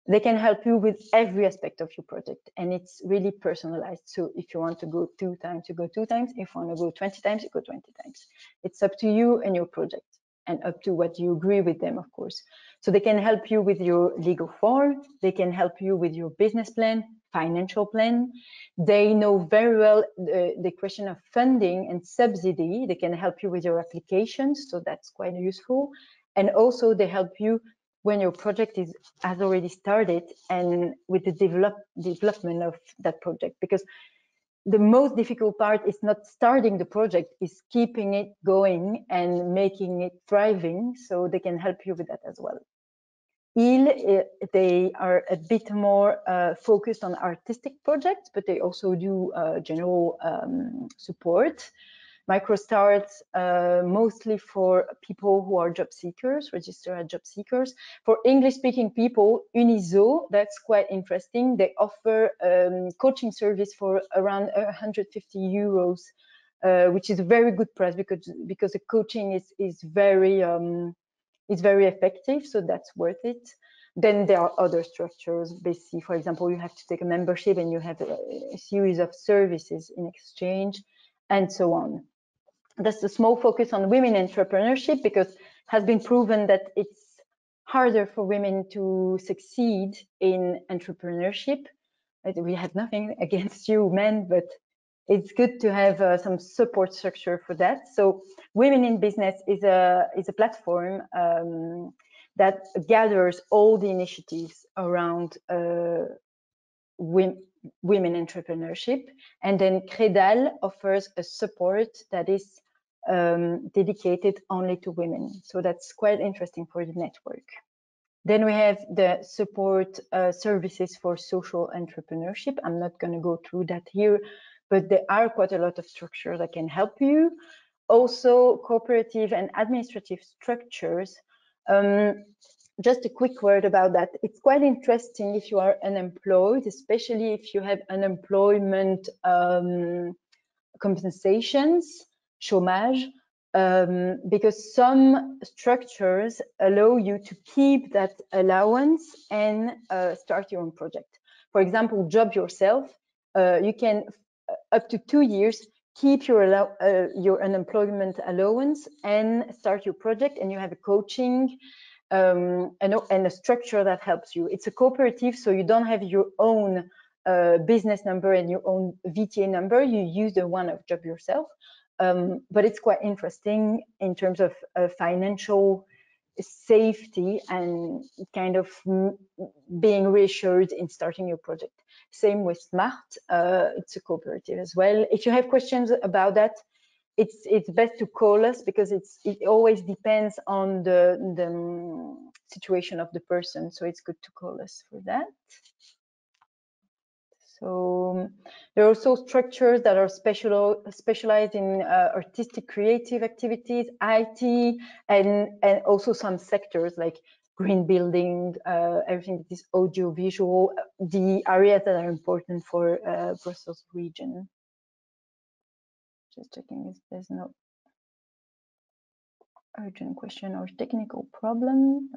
They can help you with every aspect of your project, and it's really personalized. So if you want to go 2 times, you go 2 times. If you want to go 20 times, you go 20 times. It's up to you and your project, and up to what you agree with them, of course. So they can help you with your legal form. They can help you with your business plan, financial plan. They know very well the question of funding and subsidy. They can help you with your applications, so that's quite useful. And also they help you when your project has already started and with the development of that project, because the most difficult part is not starting the project, is keeping it going and making it thriving. So they can help you with that as well. They are a bit more focused on artistic projects, but they also do general support. MicroStarts, mostly for people who are job seekers, registered as job seekers. For English-speaking people, Unizo, that's quite interesting. They offer coaching service for around 150 euros, which is a very good price because the coaching is very effective, so that's worth it. Then there are other structures. Basically, for example, you have to take a membership and you have a series of services in exchange, and so on. That's a small focus on women entrepreneurship, because it has been proven that it's harder for women to succeed in entrepreneurship. We have nothing against you men, but it's good to have some support structure for that. So Women in Business is a platform that gathers all the initiatives around women entrepreneurship. And then Credal offers a support that is dedicated only to women. So that's quite interesting for the network. Then we have the support services for social entrepreneurship. I'm not going to go through that here, but there are quite a lot of structures that can help you. Also, cooperative and administrative structures. Just a quick word about that. It's quite interesting if you are unemployed, especially if you have unemployment compensations, chômage, because some structures allow you to keep that allowance and start your own project. For example, Job Yourself, you can, up to 2 years, keep your unemployment allowance and start your project, and you have a coaching and a structure that helps you. It's a cooperative, so you don't have your own business number and your own VTA number. You use the one of Job Yourself, but it's quite interesting in terms of financial safety and kind of being reassured in starting your project. Same with Smart, it's a cooperative as well. If you have questions about that, it's best to call us, because it always depends on the situation of the person. So it's good to call us for that. So there are also structures that are specialized in artistic creative activities, IT, and also some sectors like green building, everything that is audiovisual, the areas that are important for Brussels region. Just checking if there's no urgent question or technical problem.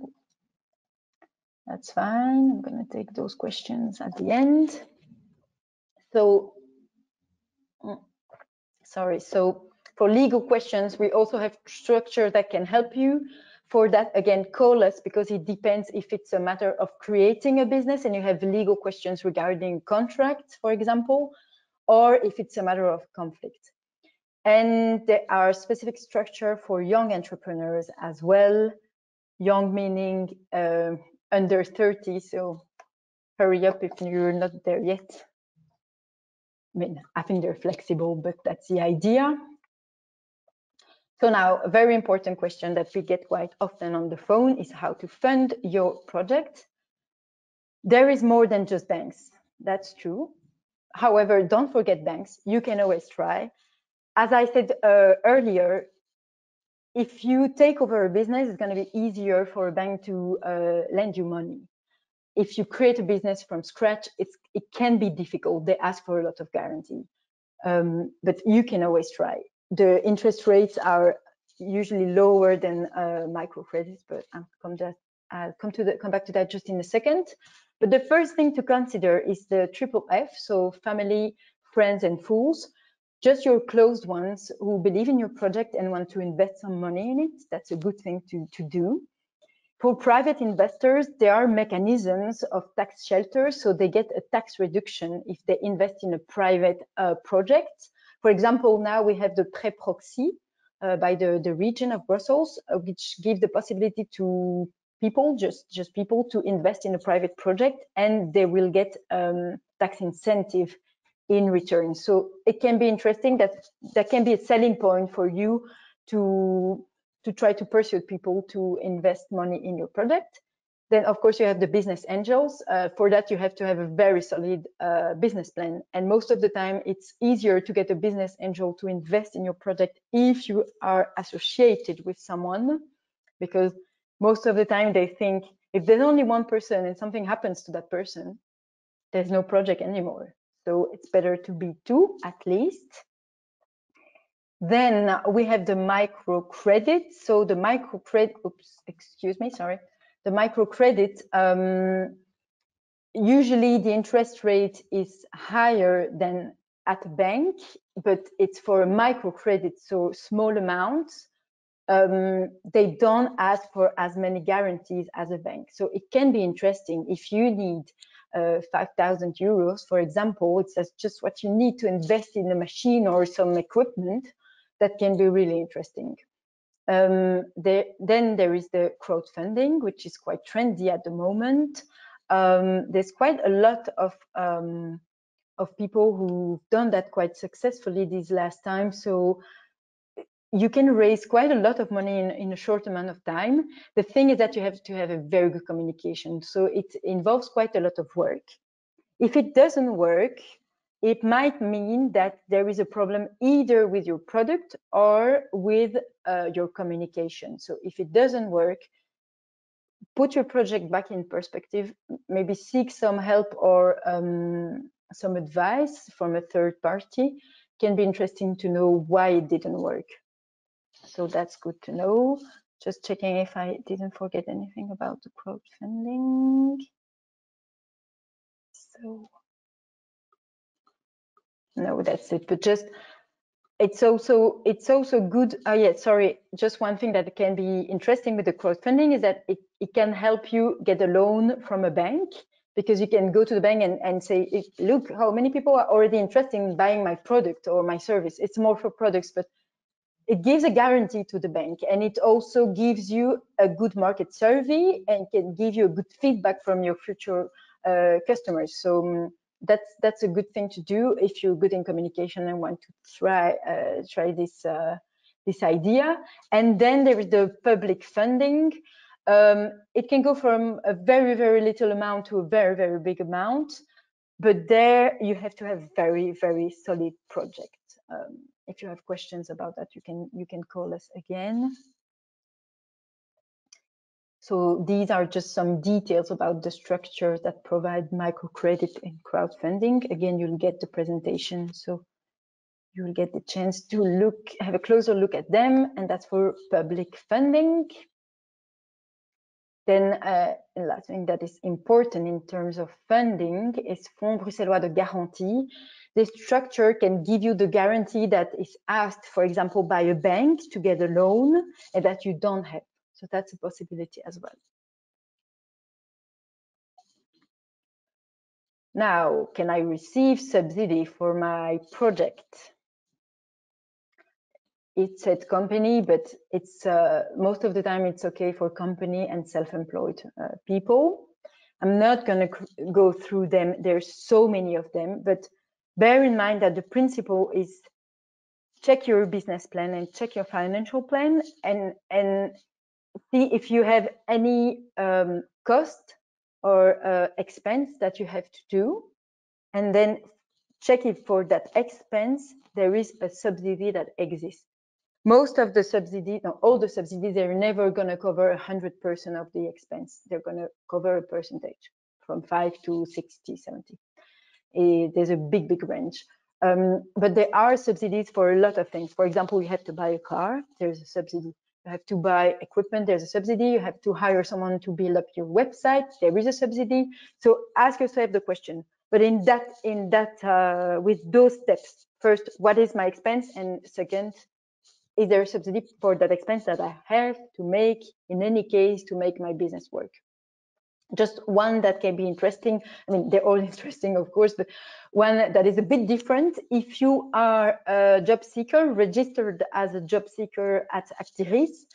That's fine. I'm going to take those questions at the end. So, sorry. So for legal questions, we also have structure that can help you. For that, again, call us, because it depends if it's a matter of creating a business and you have legal questions regarding contracts, for example, or if it's a matter of conflict. And there are specific structure for young entrepreneurs as well. Young meaning under 30, so hurry up if you're not there yet. I mean, I think they're flexible, but that's the idea. So now, a very important question that we get quite often on the phone is how to fund your project. There is more than just banks, that's true. However, don't forget banks, you can always try. As I said earlier, if you take over a business, it's going to be easier for a bank to lend you money. If you create a business from scratch, it can be difficult. They ask for a lot of guarantee, but you can always try. The interest rates are usually lower than microcredits, but I'll come back to that just in a second. But the first thing to consider is the triple F, so family, friends, and fools. Just your closed ones who believe in your project and want to invest some money in it. That's a good thing to do. For private investors, there are mechanisms of tax shelters, so they get a tax reduction if they invest in a private project. For example, now we have the prêt proxy by the region of Brussels, which give the possibility to people, just people, to invest in a private project, and they will get tax incentive in return. So it can be interesting. That can be a selling point for you to try to persuade people to invest money in your project. Then, of course, you have the business angels. For that, you have to have a very solid business plan. And most of the time, it's easier to get a business angel to invest in your project if you are associated with someone, because most of the time they think if there's only one person and something happens to that person, there's no project anymore. So it's better to be two at least. Then we have the microcredit. So the microcredit, the microcredit, usually the interest rate is higher than at a bank, but it's for a microcredit, so small amounts. They don't ask for as many guarantees as a bank. So it can be interesting if you need 5,000 euros, for example. It's just what you need to invest in a machine or some equipment. That can be really interesting. Then there is the crowdfunding, which is quite trendy at the moment. There's quite a lot of people who've done that quite successfully these last times. So you can raise quite a lot of money in a short amount of time. The thing is that you have to have a very good communication. So it involves quite a lot of work. If it doesn't work, it might mean that there is a problem either with your product or with your communication. So if it doesn't work, put your project back in perspective, maybe seek some help or some advice from a third party. It can be interesting to know why it didn't work. So that's good to know. Just checking if I didn't forget anything about the crowdfunding. So no, that's it. But just it's also good. Oh yeah, sorry. Just one thing that can be interesting with the crowdfunding is that it can help you get a loan from a bank, because you can go to the bank and say, look, how many people are already interested in buying my product or my service. It's more for products, but it gives a guarantee to the bank, and it also gives you a good market survey and can give you a good feedback from your future customers. So that's a good thing to do if you're good in communication and want to try this idea. And then there is the public funding. It can go from a very, very little amount to a very, very big amount, but there you have to have very, very solid project. If you have questions about that, you can call us again. So these are just some details about the structures that provide microcredit and crowdfunding. Again, you'll get the presentation, so you'll get the chance to have a closer look at them, and that's for public funding. Then the last thing that is important in terms of funding is Fonds Bruxellois de Garantie. This structure can give you the guarantee that is asked, for example, by a bank to get a loan and that you don't have. So that's a possibility as well. Now, can I receive subsidy for my project? It said company, but it's most of the time it's okay for company and self-employed people. I'm not going to go through them. There's so many of them, but bear in mind that the principle is check your business plan and check your financial plan and see if you have any cost or expense that you have to do, and then check if for that expense there is a subsidy that exists. most of the subsidies, no, all the subsidies, they're never going to cover 100% of the expense. They're going to cover a percentage from 5 to 60, 70. There's a big range. But there are subsidies for a lot of things. For example, you have to buy a car, there's a subsidy. You have to buy equipment, there's a subsidy. You have to hire someone to build up your website, there is a subsidy. So ask yourself the question, but with those steps, first, what is my expense? And second, is there a subsidy for that expense that I have to make in any case to make my business work? Just one that can be interesting. I mean, they're all interesting, of course, but one that is a bit different. If you are a job seeker, registered as a job seeker at Actiris,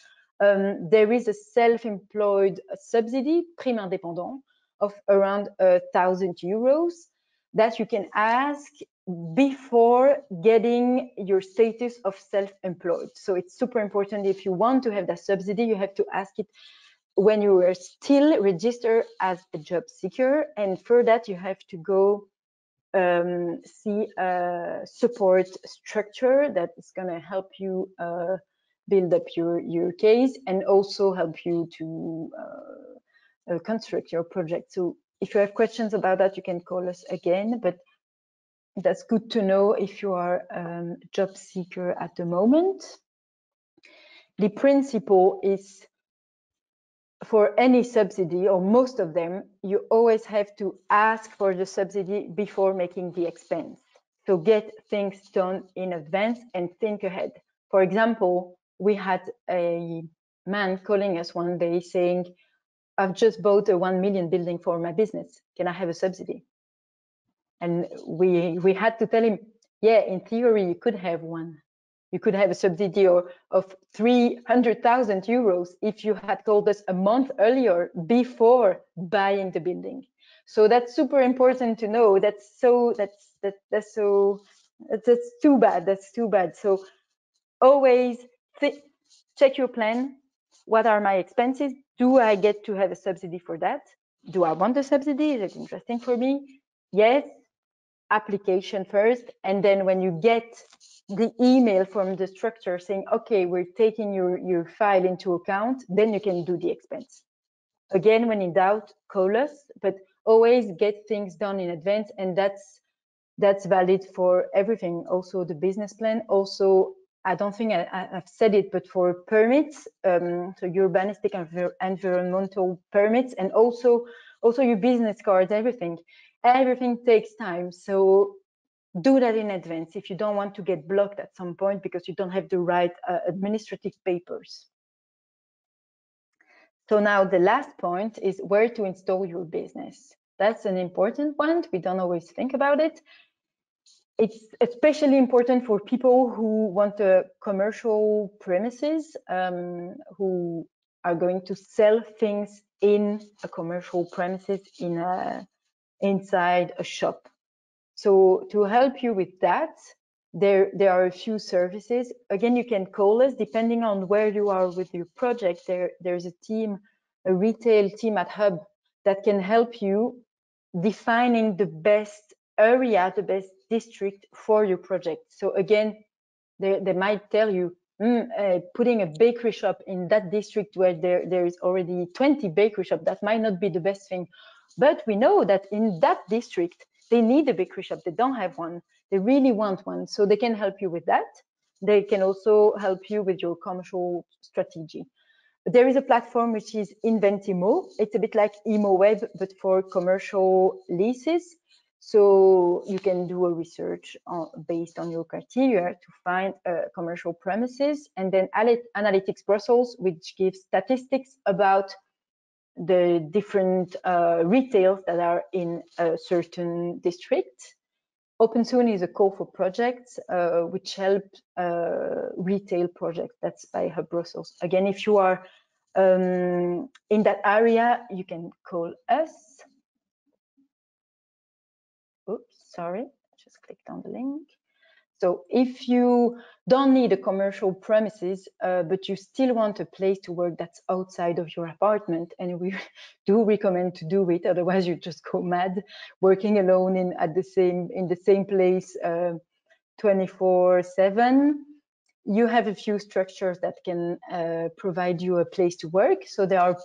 there is a self-employed subsidy, prime indépendant, of around €1,000 that you can ask before getting your status of self-employed. So it's super important. If you want to have that subsidy, you have to ask it when you are still registered as a job seeker, and for that you have to go see a support structure that is going to help you build up your case and also help you to construct your project. So if you have questions about that, you can call us again, but that's good to know if you are a job seeker at the moment. The principle is, for any subsidy, or most of them, you always have to ask for the subsidy before making the expense. So get things done in advance and think ahead. For example, we had a man calling us one day saying, I've just bought a 1 million building for my business. Can I have a subsidy? And we had to tell him, yeah, in theory, you could have one. You could have a subsidy of 300,000 euros if you had told us a month earlier before buying the building. So that's super important to know. That's too bad. That's too bad. So always check your plan. What are my expenses? Do I get to have a subsidy for that? Do I want a subsidy? Is it interesting for me? Yes. Application first, and then when you get the email from the structure saying, okay, we're taking your file into account, then you can do the expense. Again, when in doubt, call us, but always get things done in advance, and that's valid for everything. Also the business plan. Also, I don't think I've said it, but for permits, so urbanistic and environmental permits, and also your business cards, everything takes time. So do that in advance if you don't want to get blocked at some point because you don't have the right administrative papers. So now the last point is where to install your business. That's an important one. We don't always think about it. It's especially important for people who want a commercial premises, who are going to sell things in a commercial premises inside a shop. So to help you with that, there are a few services. Again, you can call us depending on where you are with your project. There's a retail team at Hub that can help you defining the best area, the best district for your project. So again, they might tell you, putting a bakery shop in that district where there is already 20 bakery shops, that might not be the best thing. But we know that in that district, they need a bakery shop. They don't have one. They really want one. So they can help you with that. They can also help you with your commercial strategy. There is a platform which is Inventimo. It's a bit like ImoWeb, but for commercial leases. So you can do a research based on your criteria to find commercial premises, and then Analytics Brussels, which gives statistics about the different retails that are in a certain district. Open Soon is a call for projects which help retail projects. That's by Hub Brussels. Again, if you are in that area, you can call us. Oops, sorry, I just clicked on the link. So if you don't need a commercial premises, but you still want a place to work that's outside of your apartment, and we do recommend to do it, otherwise you just go mad working alone in the same place 24/7. you have a few structures that can provide you a place to work. So there are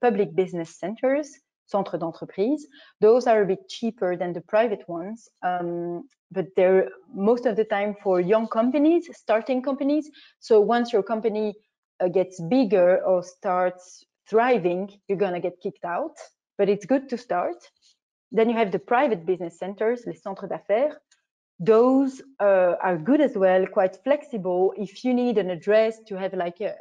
public business centers, centres d'entreprise. Those are a bit cheaper than the private ones, but they're most of the time for young companies, starting companies. So once your company gets bigger or starts thriving, you're gonna get kicked out, but it's good to start. Then you have the private business centers, les centres d'affaires. Those are good as well, quite flexible. If you need an address to have like a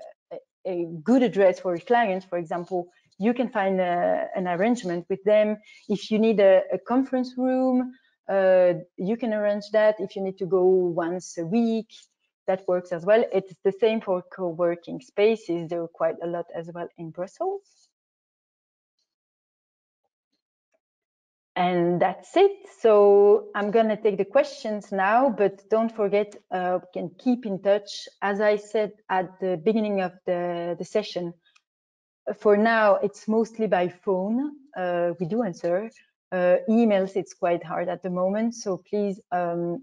good address for your clients, for example, you can find an arrangement with them. If you need a conference room, you can arrange that. If you need to go once a week, that works as well. It's the same for co-working spaces. There are quite a lot as well in Brussels. And that's it. So I'm going to take the questions now, but don't forget, we can keep in touch. As I said at the beginning of the session, for now, it's mostly by phone. We do answer. Emails, it's quite hard at the moment. So please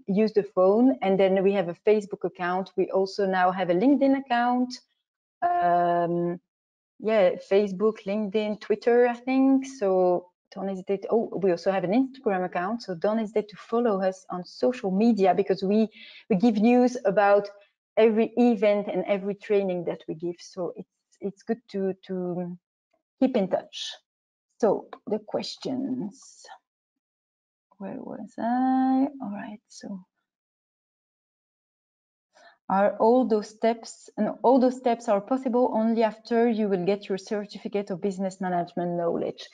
use the phone. And then we have a Facebook account. We also now have a LinkedIn account. Yeah, Facebook, LinkedIn, Twitter, I think. So don't hesitate. Oh, we also have an Instagram account. So don't hesitate to follow us on social media, because we give news about every event and every training that we give. So it's good to keep in touch. So the questions. Where was I? All right. So are all those steps, and all those steps are possible only after you will get your certificate of business management knowledge?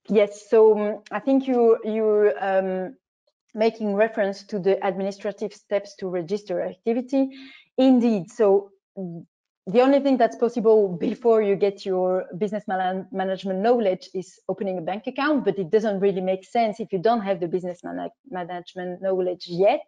Yes, so I think you're making reference to the administrative steps to register activity. Indeed, so the only thing that's possible before you get your business management knowledge is opening a bank account, but it doesn't really make sense if you don't have the business management knowledge yet.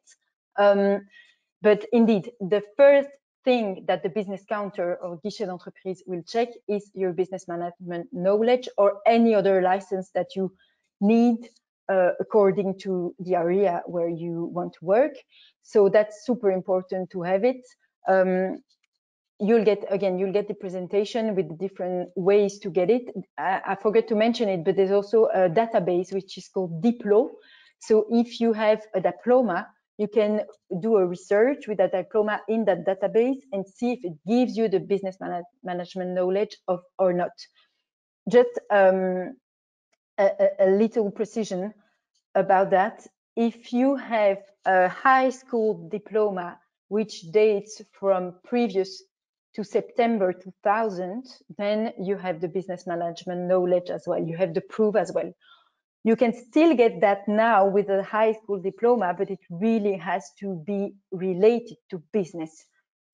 But indeed, the first thing that the business counter or guichet d'entreprise will check is your business management knowledge or any other license that you need according to the area where you want to work. So that's super important to have it. You'll get the presentation with the different ways to get it. I forgot to mention it, but there's also a database which is called Diplo. So if you have a diploma, you can do a research with that diploma in that database and see if it gives you the business management knowledge or not. Just a little precision about that. If you have a high school diploma which dates from previous to September 2000, then you have the business management knowledge as well. You have the proof as well. You can still get that now with a high school diploma, but it really has to be related to business.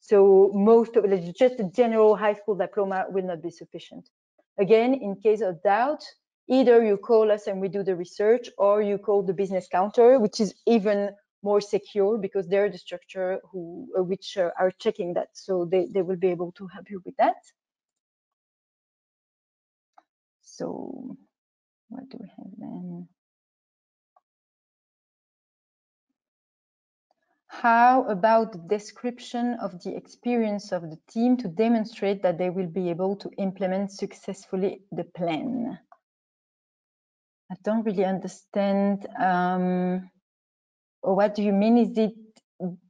So most of it, just a general high school diploma will not be sufficient. Again, in case of doubt, either you call us and we do the research, or you call the business counter, which is even more secure because they're the structure which are checking that. So they will be able to help you with that. So what do we have then? How about the description of the experience of the team to demonstrate that they will be able to implement successfully the plan? I don't really understand. What do you mean?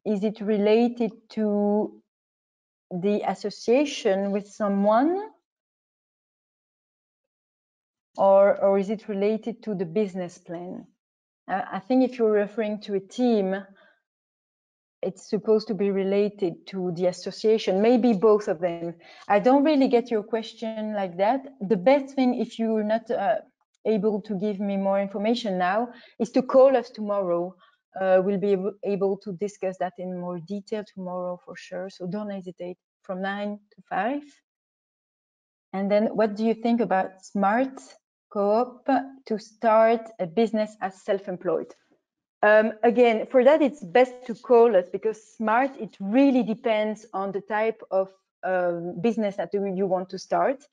Is it related to the association with someone? Or is it related to the business plan? I think if you're referring to a team, it's supposed to be related to the association, maybe both of them. I don't really get your question like that. The best thing, if you're not able to give me more information now, is to call us tomorrow. We'll be able to discuss that in more detail tomorrow for sure. So don't hesitate, from 9 to 5. And then what do you think about smart co-op to start a business as self-employed? Again, for that, it's best to call us, because smart, it really depends on the type of business that you want to start.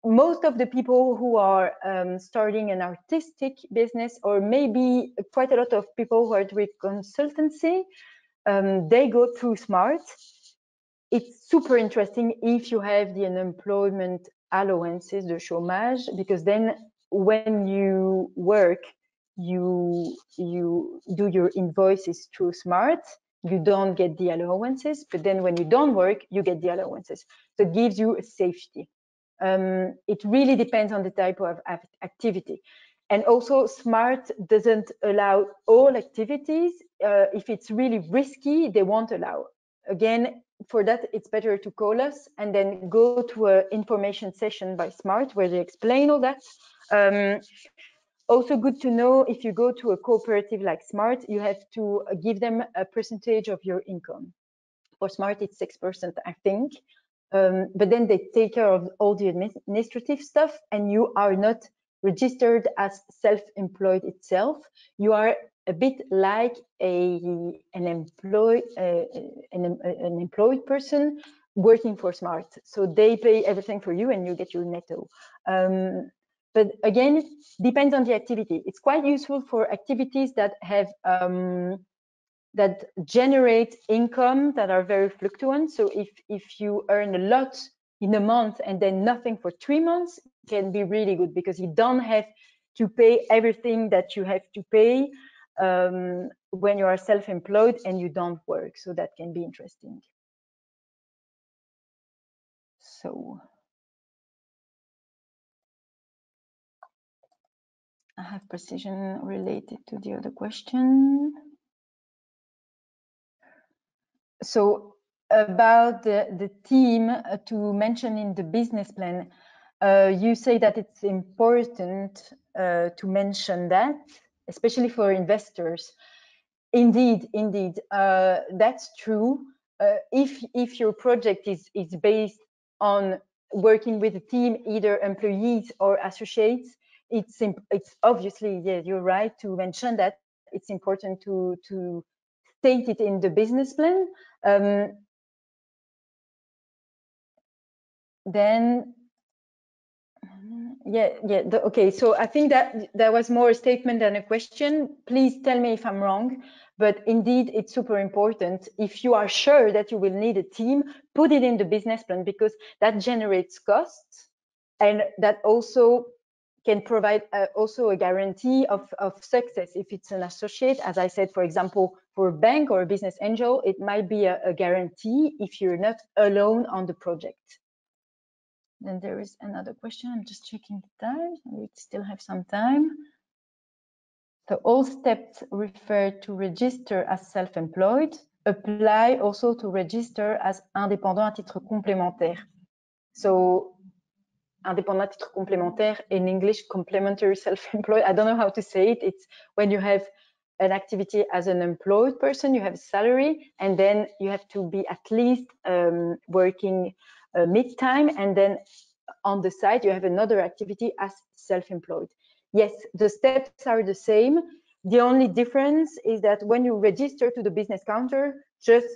Most of the people who are starting an artistic business, or maybe quite a lot of people who are doing consultancy, they go through smart. it's super interesting if you have the unemployment allowances, the chômage, because then when you work, you do your invoices through Smart. You don't get the allowances, but then when you don't work, you get the allowances. So it gives you a safety. It really depends on the type of activity. And also Smart doesn't allow all activities. If it's really risky, they won't allow. Again, for that, it's better to call us and then go to an information session by Smart where they explain all that. Also good to know, if you go to a cooperative like Smart, you have to give them a percentage of your income. For Smart, it's 6%, I think. But then they take care of all the administrative stuff, and you are not registered as self-employed itself. You are a bit like an employed person working for Smart. So they pay everything for you and you get your netto. But again, depends on the activity. It's quite useful for activities that have that generate income that are very fluctuant. So if you earn a lot in a month and then nothing for 3 months, it can be really good because you don't have to pay everything that you have to pay when you are self-employed and you don't work. So that can be interesting. So I have precision related to the other question. So about the team to mention in the business plan, you say that it's important to mention that, especially for investors. Indeed, that's true. If your project is based on working with a team, either employees or associates, it's obviously, yeah, you're right to mention that. It's important to state it in the business plan. Then okay, so I think that was more a statement than a question. Please tell me if I'm wrong, but indeed it's super important. If you are sure that you will need a team, put it in the business plan, because that generates costs and that also can provide also a guarantee of success. If it's an associate, as I said, for example, for a bank or a business angel, it might be a guarantee if you're not alone on the project. Then there is another question. I'm just checking the time. We still have some time. So all steps referred to register as self-employed apply also to register as indépendant à titre complémentaire. So indépendant à titre complémentaire, in English, complementary self-employed. I don't know how to say it. It's when you have an activity as an employed person, you have a salary, and then you have to be at least working mid-time, and then on the side you have another activity as self-employed. Yes, the steps are the same. The only difference is that when you register to the business counter, just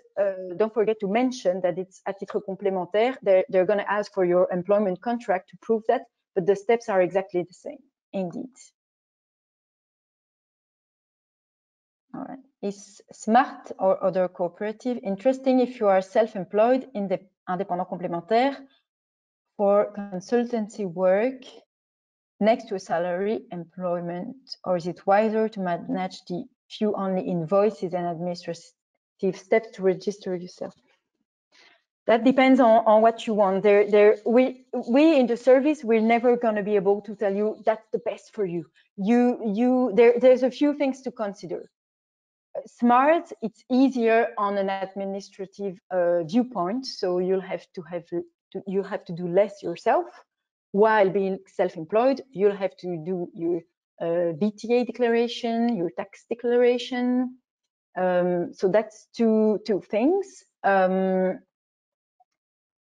don't forget to mention that it's à titre complémentaire. They're going to ask for your employment contract to prove that, but the steps are exactly the same, indeed. All right. Is Smart or other cooperative interesting if you are self-employed in the indépendant complémentaire for consultancy work next to a salary employment, or is it wiser to manage the few only invoices and administrative steps to register yourself? That depends on what you want. We in the service, we're never going to be able to tell you that's the best for you. There's a few things to consider. Smart, it's easier on an administrative viewpoint, so you have to do less yourself. While being self-employed, you'll have to do your BTA declaration, your tax declaration. So that's two things.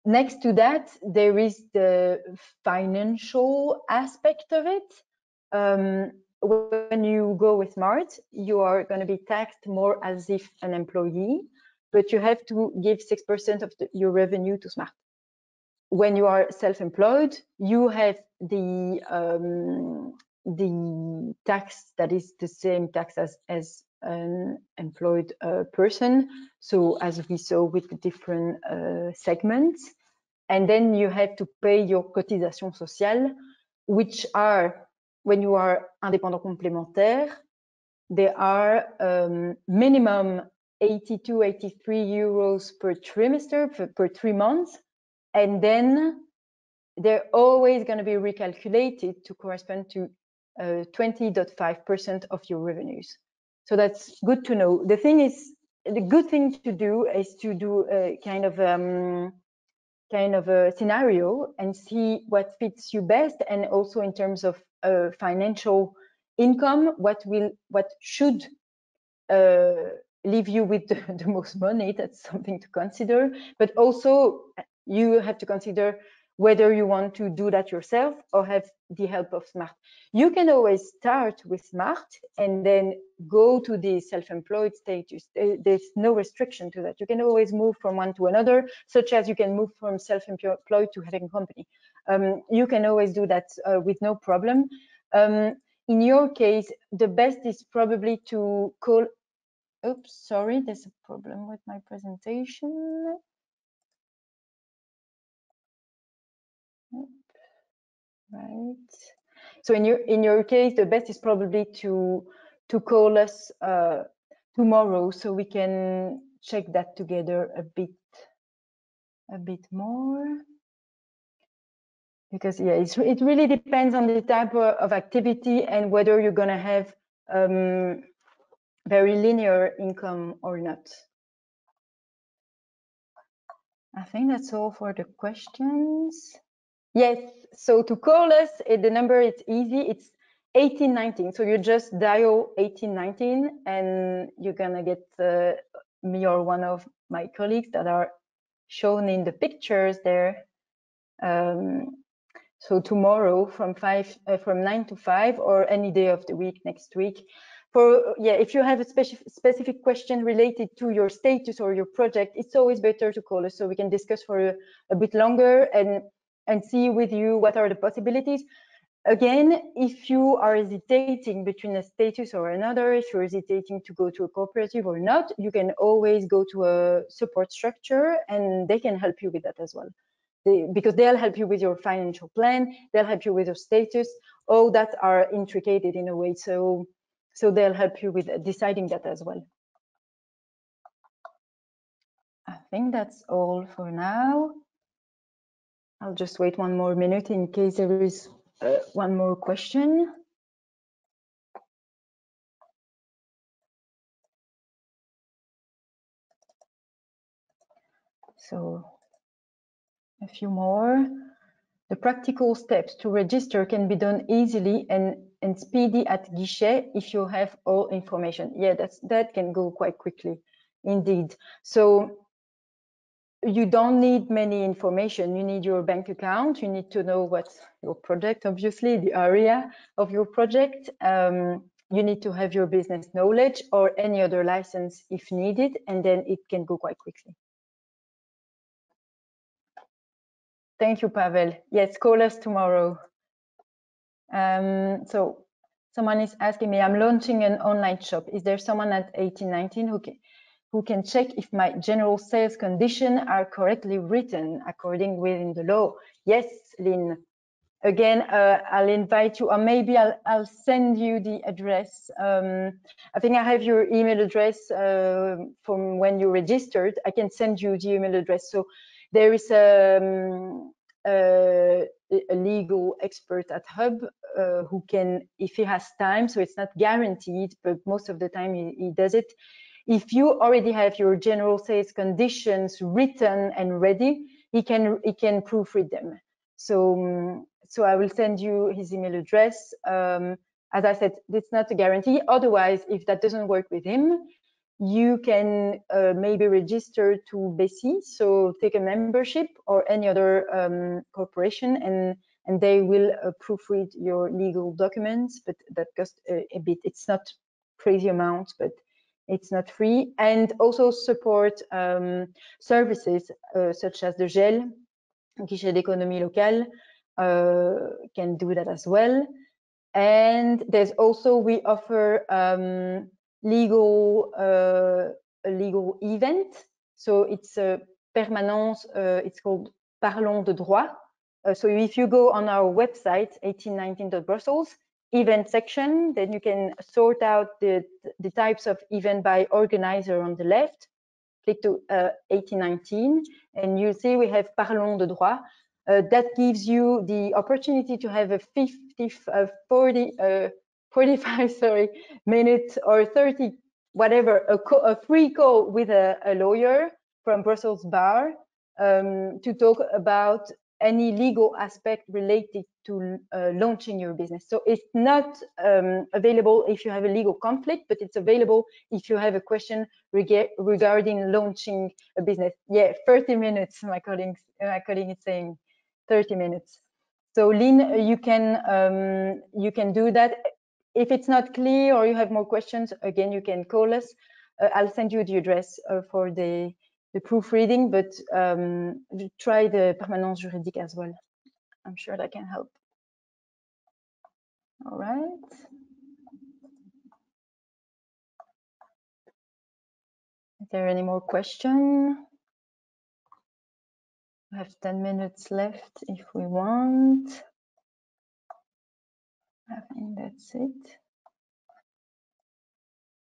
Next to that, there is the financial aspect of it. When you go with Smart, you are going to be taxed more as if an employee, but you have to give 6% of your revenue to Smart. When you are self-employed, you have the tax that is the same tax as an employed person. So as we saw with the different segments, and then you have to pay your cotisation sociale, which are, when you are indépendant complémentaire, they are minimum 82, 83 euros per trimester, per 3 months, and then they're always going to be recalculated to correspond to 20.5% of your revenues. So that's good to know. The thing is, the good thing to do is to do a kind of a scenario and see what fits you best, and also in terms of financial income, what should leave you with the most money. That's something to consider. But also you have to consider whether you want to do that yourself or have the help of Smart. You can always start with Smart and then go to the self-employed status. There's no restriction to that. You can always move from one to another, such as you can move from self-employed to having a company. You can always do that with no problem. In your case, the best is probably to call. Oops, sorry, there's a problem with my presentation. Right. So in your case, the best is probably to call us tomorrow, so we can check that together a bit more. Because yeah, it really depends on the type of activity and whether you're gonna have very linear income or not. I think that's all for the questions. Yes, so to call us, the number, it's easy. It's 1819. So you just dial 1819 and you're gonna get me or one of my colleagues that are shown in the pictures there. So tomorrow from 9 to 5, or any day of the week next week. If you have a specific question related to your status or your project, it's always better to call us so we can discuss for a bit longer and see with you what are the possibilities. Again, if you are hesitating between a status or another, if you're hesitating to go to a cooperative or not, you can always go to a support structure and they can help you with that as well. Because they'll help you with your financial plan, they'll help you with your status, all that are intricated in a way. So they'll help you with deciding that as well. I think that's all for now. I'll just wait one more minute in case there is one more question. So a few more. The practical steps to register can be done easily and speedy at guichet if you have all information. Yeah, that can go quite quickly, indeed. So you don't need many information. You need your bank account. You need to know what's your project, obviously, the area of your project. You need to have your business knowledge or any other license if needed, and then it can go quite quickly. Thank you, Pavel. Yes, call us tomorrow. So someone is asking me, I'm launching an online shop. Is there someone at 1819 who can check if my general sales conditions are correctly written according within the law? Yes, Lynn. Again, I'll invite you, or maybe I'll send you the address. I think I have your email address from when you registered. I can send you the email address. So there is a legal expert at Hub who can, if he has time, so it's not guaranteed, but most of the time he does it. If you already have your general sales conditions written and ready, he can proofread them. So I will send you his email address. As I said, it's not a guarantee. Otherwise, if that doesn't work with him, you can maybe register to BESI, so take a membership or any other corporation, and they will proofread your legal documents, but that costs a bit. It's not crazy amount, but it's not free. And also support services such as the GEL, Guichet d'économie locale, can do that as well. And there's also, we offer legal event. So it's a permanence. It's called Parlons de droit. So if you go on our website 1819.brussels event section, then you can sort out the types of event by organizer on the left. Click to 1819, and you see we have Parlons de droit. That gives you the opportunity to have a 45 minute or 30, whatever, a free call with a lawyer from Brussels Bar to talk about any legal aspect related to launching your business. So it's not available if you have a legal conflict, but it's available if you have a question regarding launching a business. Yeah, 30 minutes, my colleague is saying 30 minutes. So Lynn, you can do that. If it's not clear or you have more questions, again, you can call us. I'll send you the address for the proofreading, but try the permanence juridique as well. I'm sure that can help. All right. Is there any more question? We have 10 minutes left if we want. I think that's it.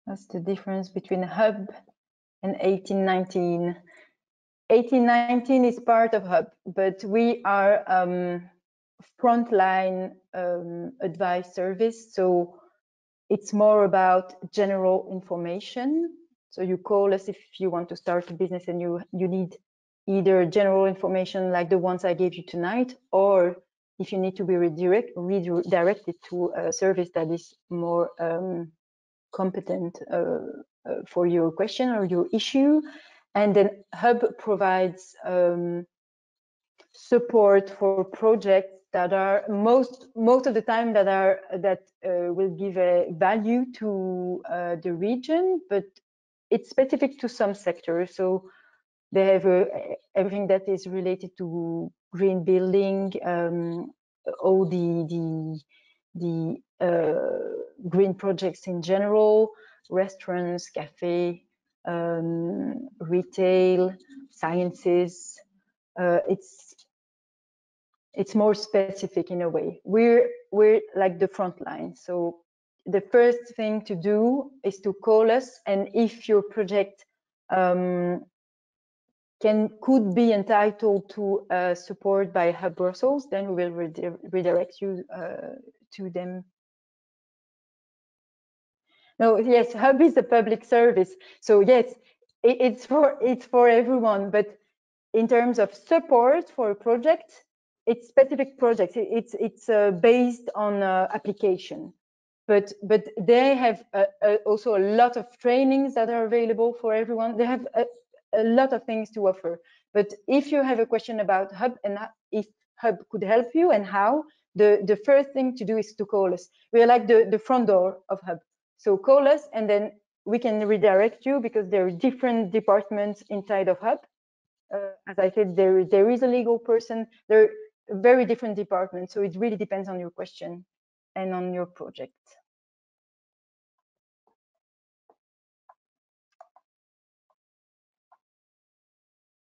That's the difference between Hub and 1819. 1819 is part of Hub, but we are frontline advice service. So it's more about general information. So you call us if you want to start a business and you need either general information like the ones I gave you tonight, or if you need to be redirected to a service that is more competent for your question or your issue. And then Hub provides support for projects that are most of the time that will give a value to the region, but it's specific to some sectors. So they have everything that is related to green building, all the green projects in general, restaurants, cafe, retail, sciences. It's more specific in a way. We're like the front line. So the first thing to do is to call us, and if your project could be entitled to support by Hub Brussels, then we will redirect you to them. No, yes, Hub is a public service, so yes, it's for everyone. But in terms of support for a project, it's specific projects. It's based on application, but they have also a lot of trainings that are available for everyone. They have a lot of things to offer. But if you have a question about Hub and if Hub could help you and how, the first thing to do is to call us. We are like the front door of Hub. So call us and then we can redirect you, because there are different departments inside of Hub. As I said, there is a legal person. There are very different departments. So it really depends on your question and on your project.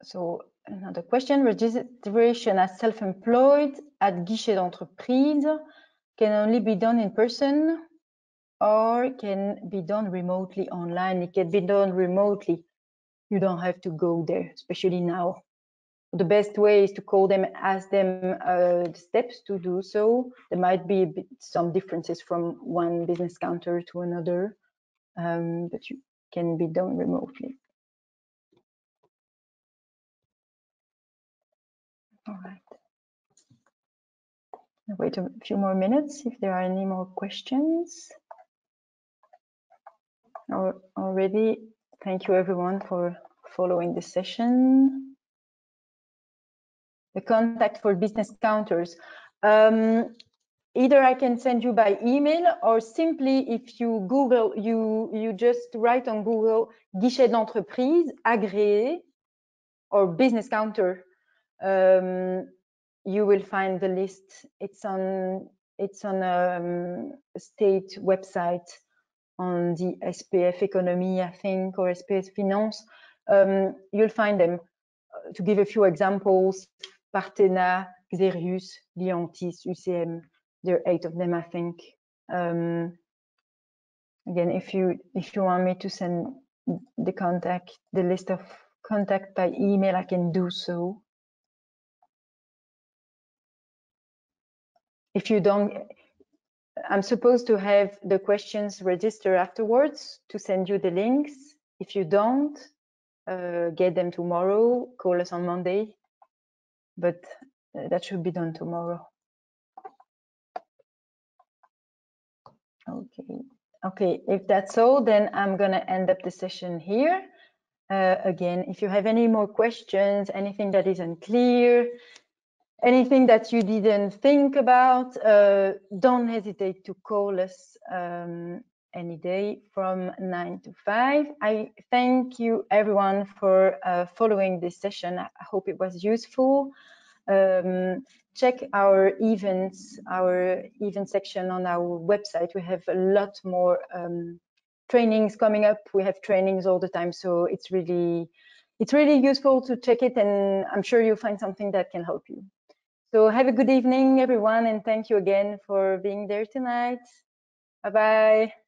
So another question, registration as self-employed at guichet d'entreprise can only be done in person or can be done remotely online? It can be done remotely. You don't have to go there, especially now. The best way is to call them, ask them the steps to do so. There might be some differences from one business counter to another, but you can be done remotely. All right. I'll wait a few more minutes if there are any more questions. Already, thank you everyone for following the session. The contact for business counters. Either I can send you by email, or simply if you Google, you just write on Google guichet d'entreprise agréé or business counter. You will find the list. It's on a state website on the SPF Economy, I think, or SPS Finance. You'll find them. To give a few examples, Partena, Xerius, Leontis, UCM, there are 8 of them, I think. Again, if you want me to send the list of contact by email, I can do so. If you don't, I'm supposed to have the questions registered afterwards to send you the links. If you don't, get them tomorrow, call us on Monday, but that should be done tomorrow. Okay, if that's all, then I'm gonna end up the session here. Again, if you have any more questions, anything that is unclear, anything that you didn't think about, don't hesitate to call us any day from 9 to 5. I thank you everyone for following this session. I hope it was useful. Check our events, our event section on our website. We have a lot more trainings coming up. We have trainings all the time, so it's really useful to check it, and I'm sure you'll find something that can help you. So have a good evening, everyone, and thank you again for being there tonight. Bye-bye.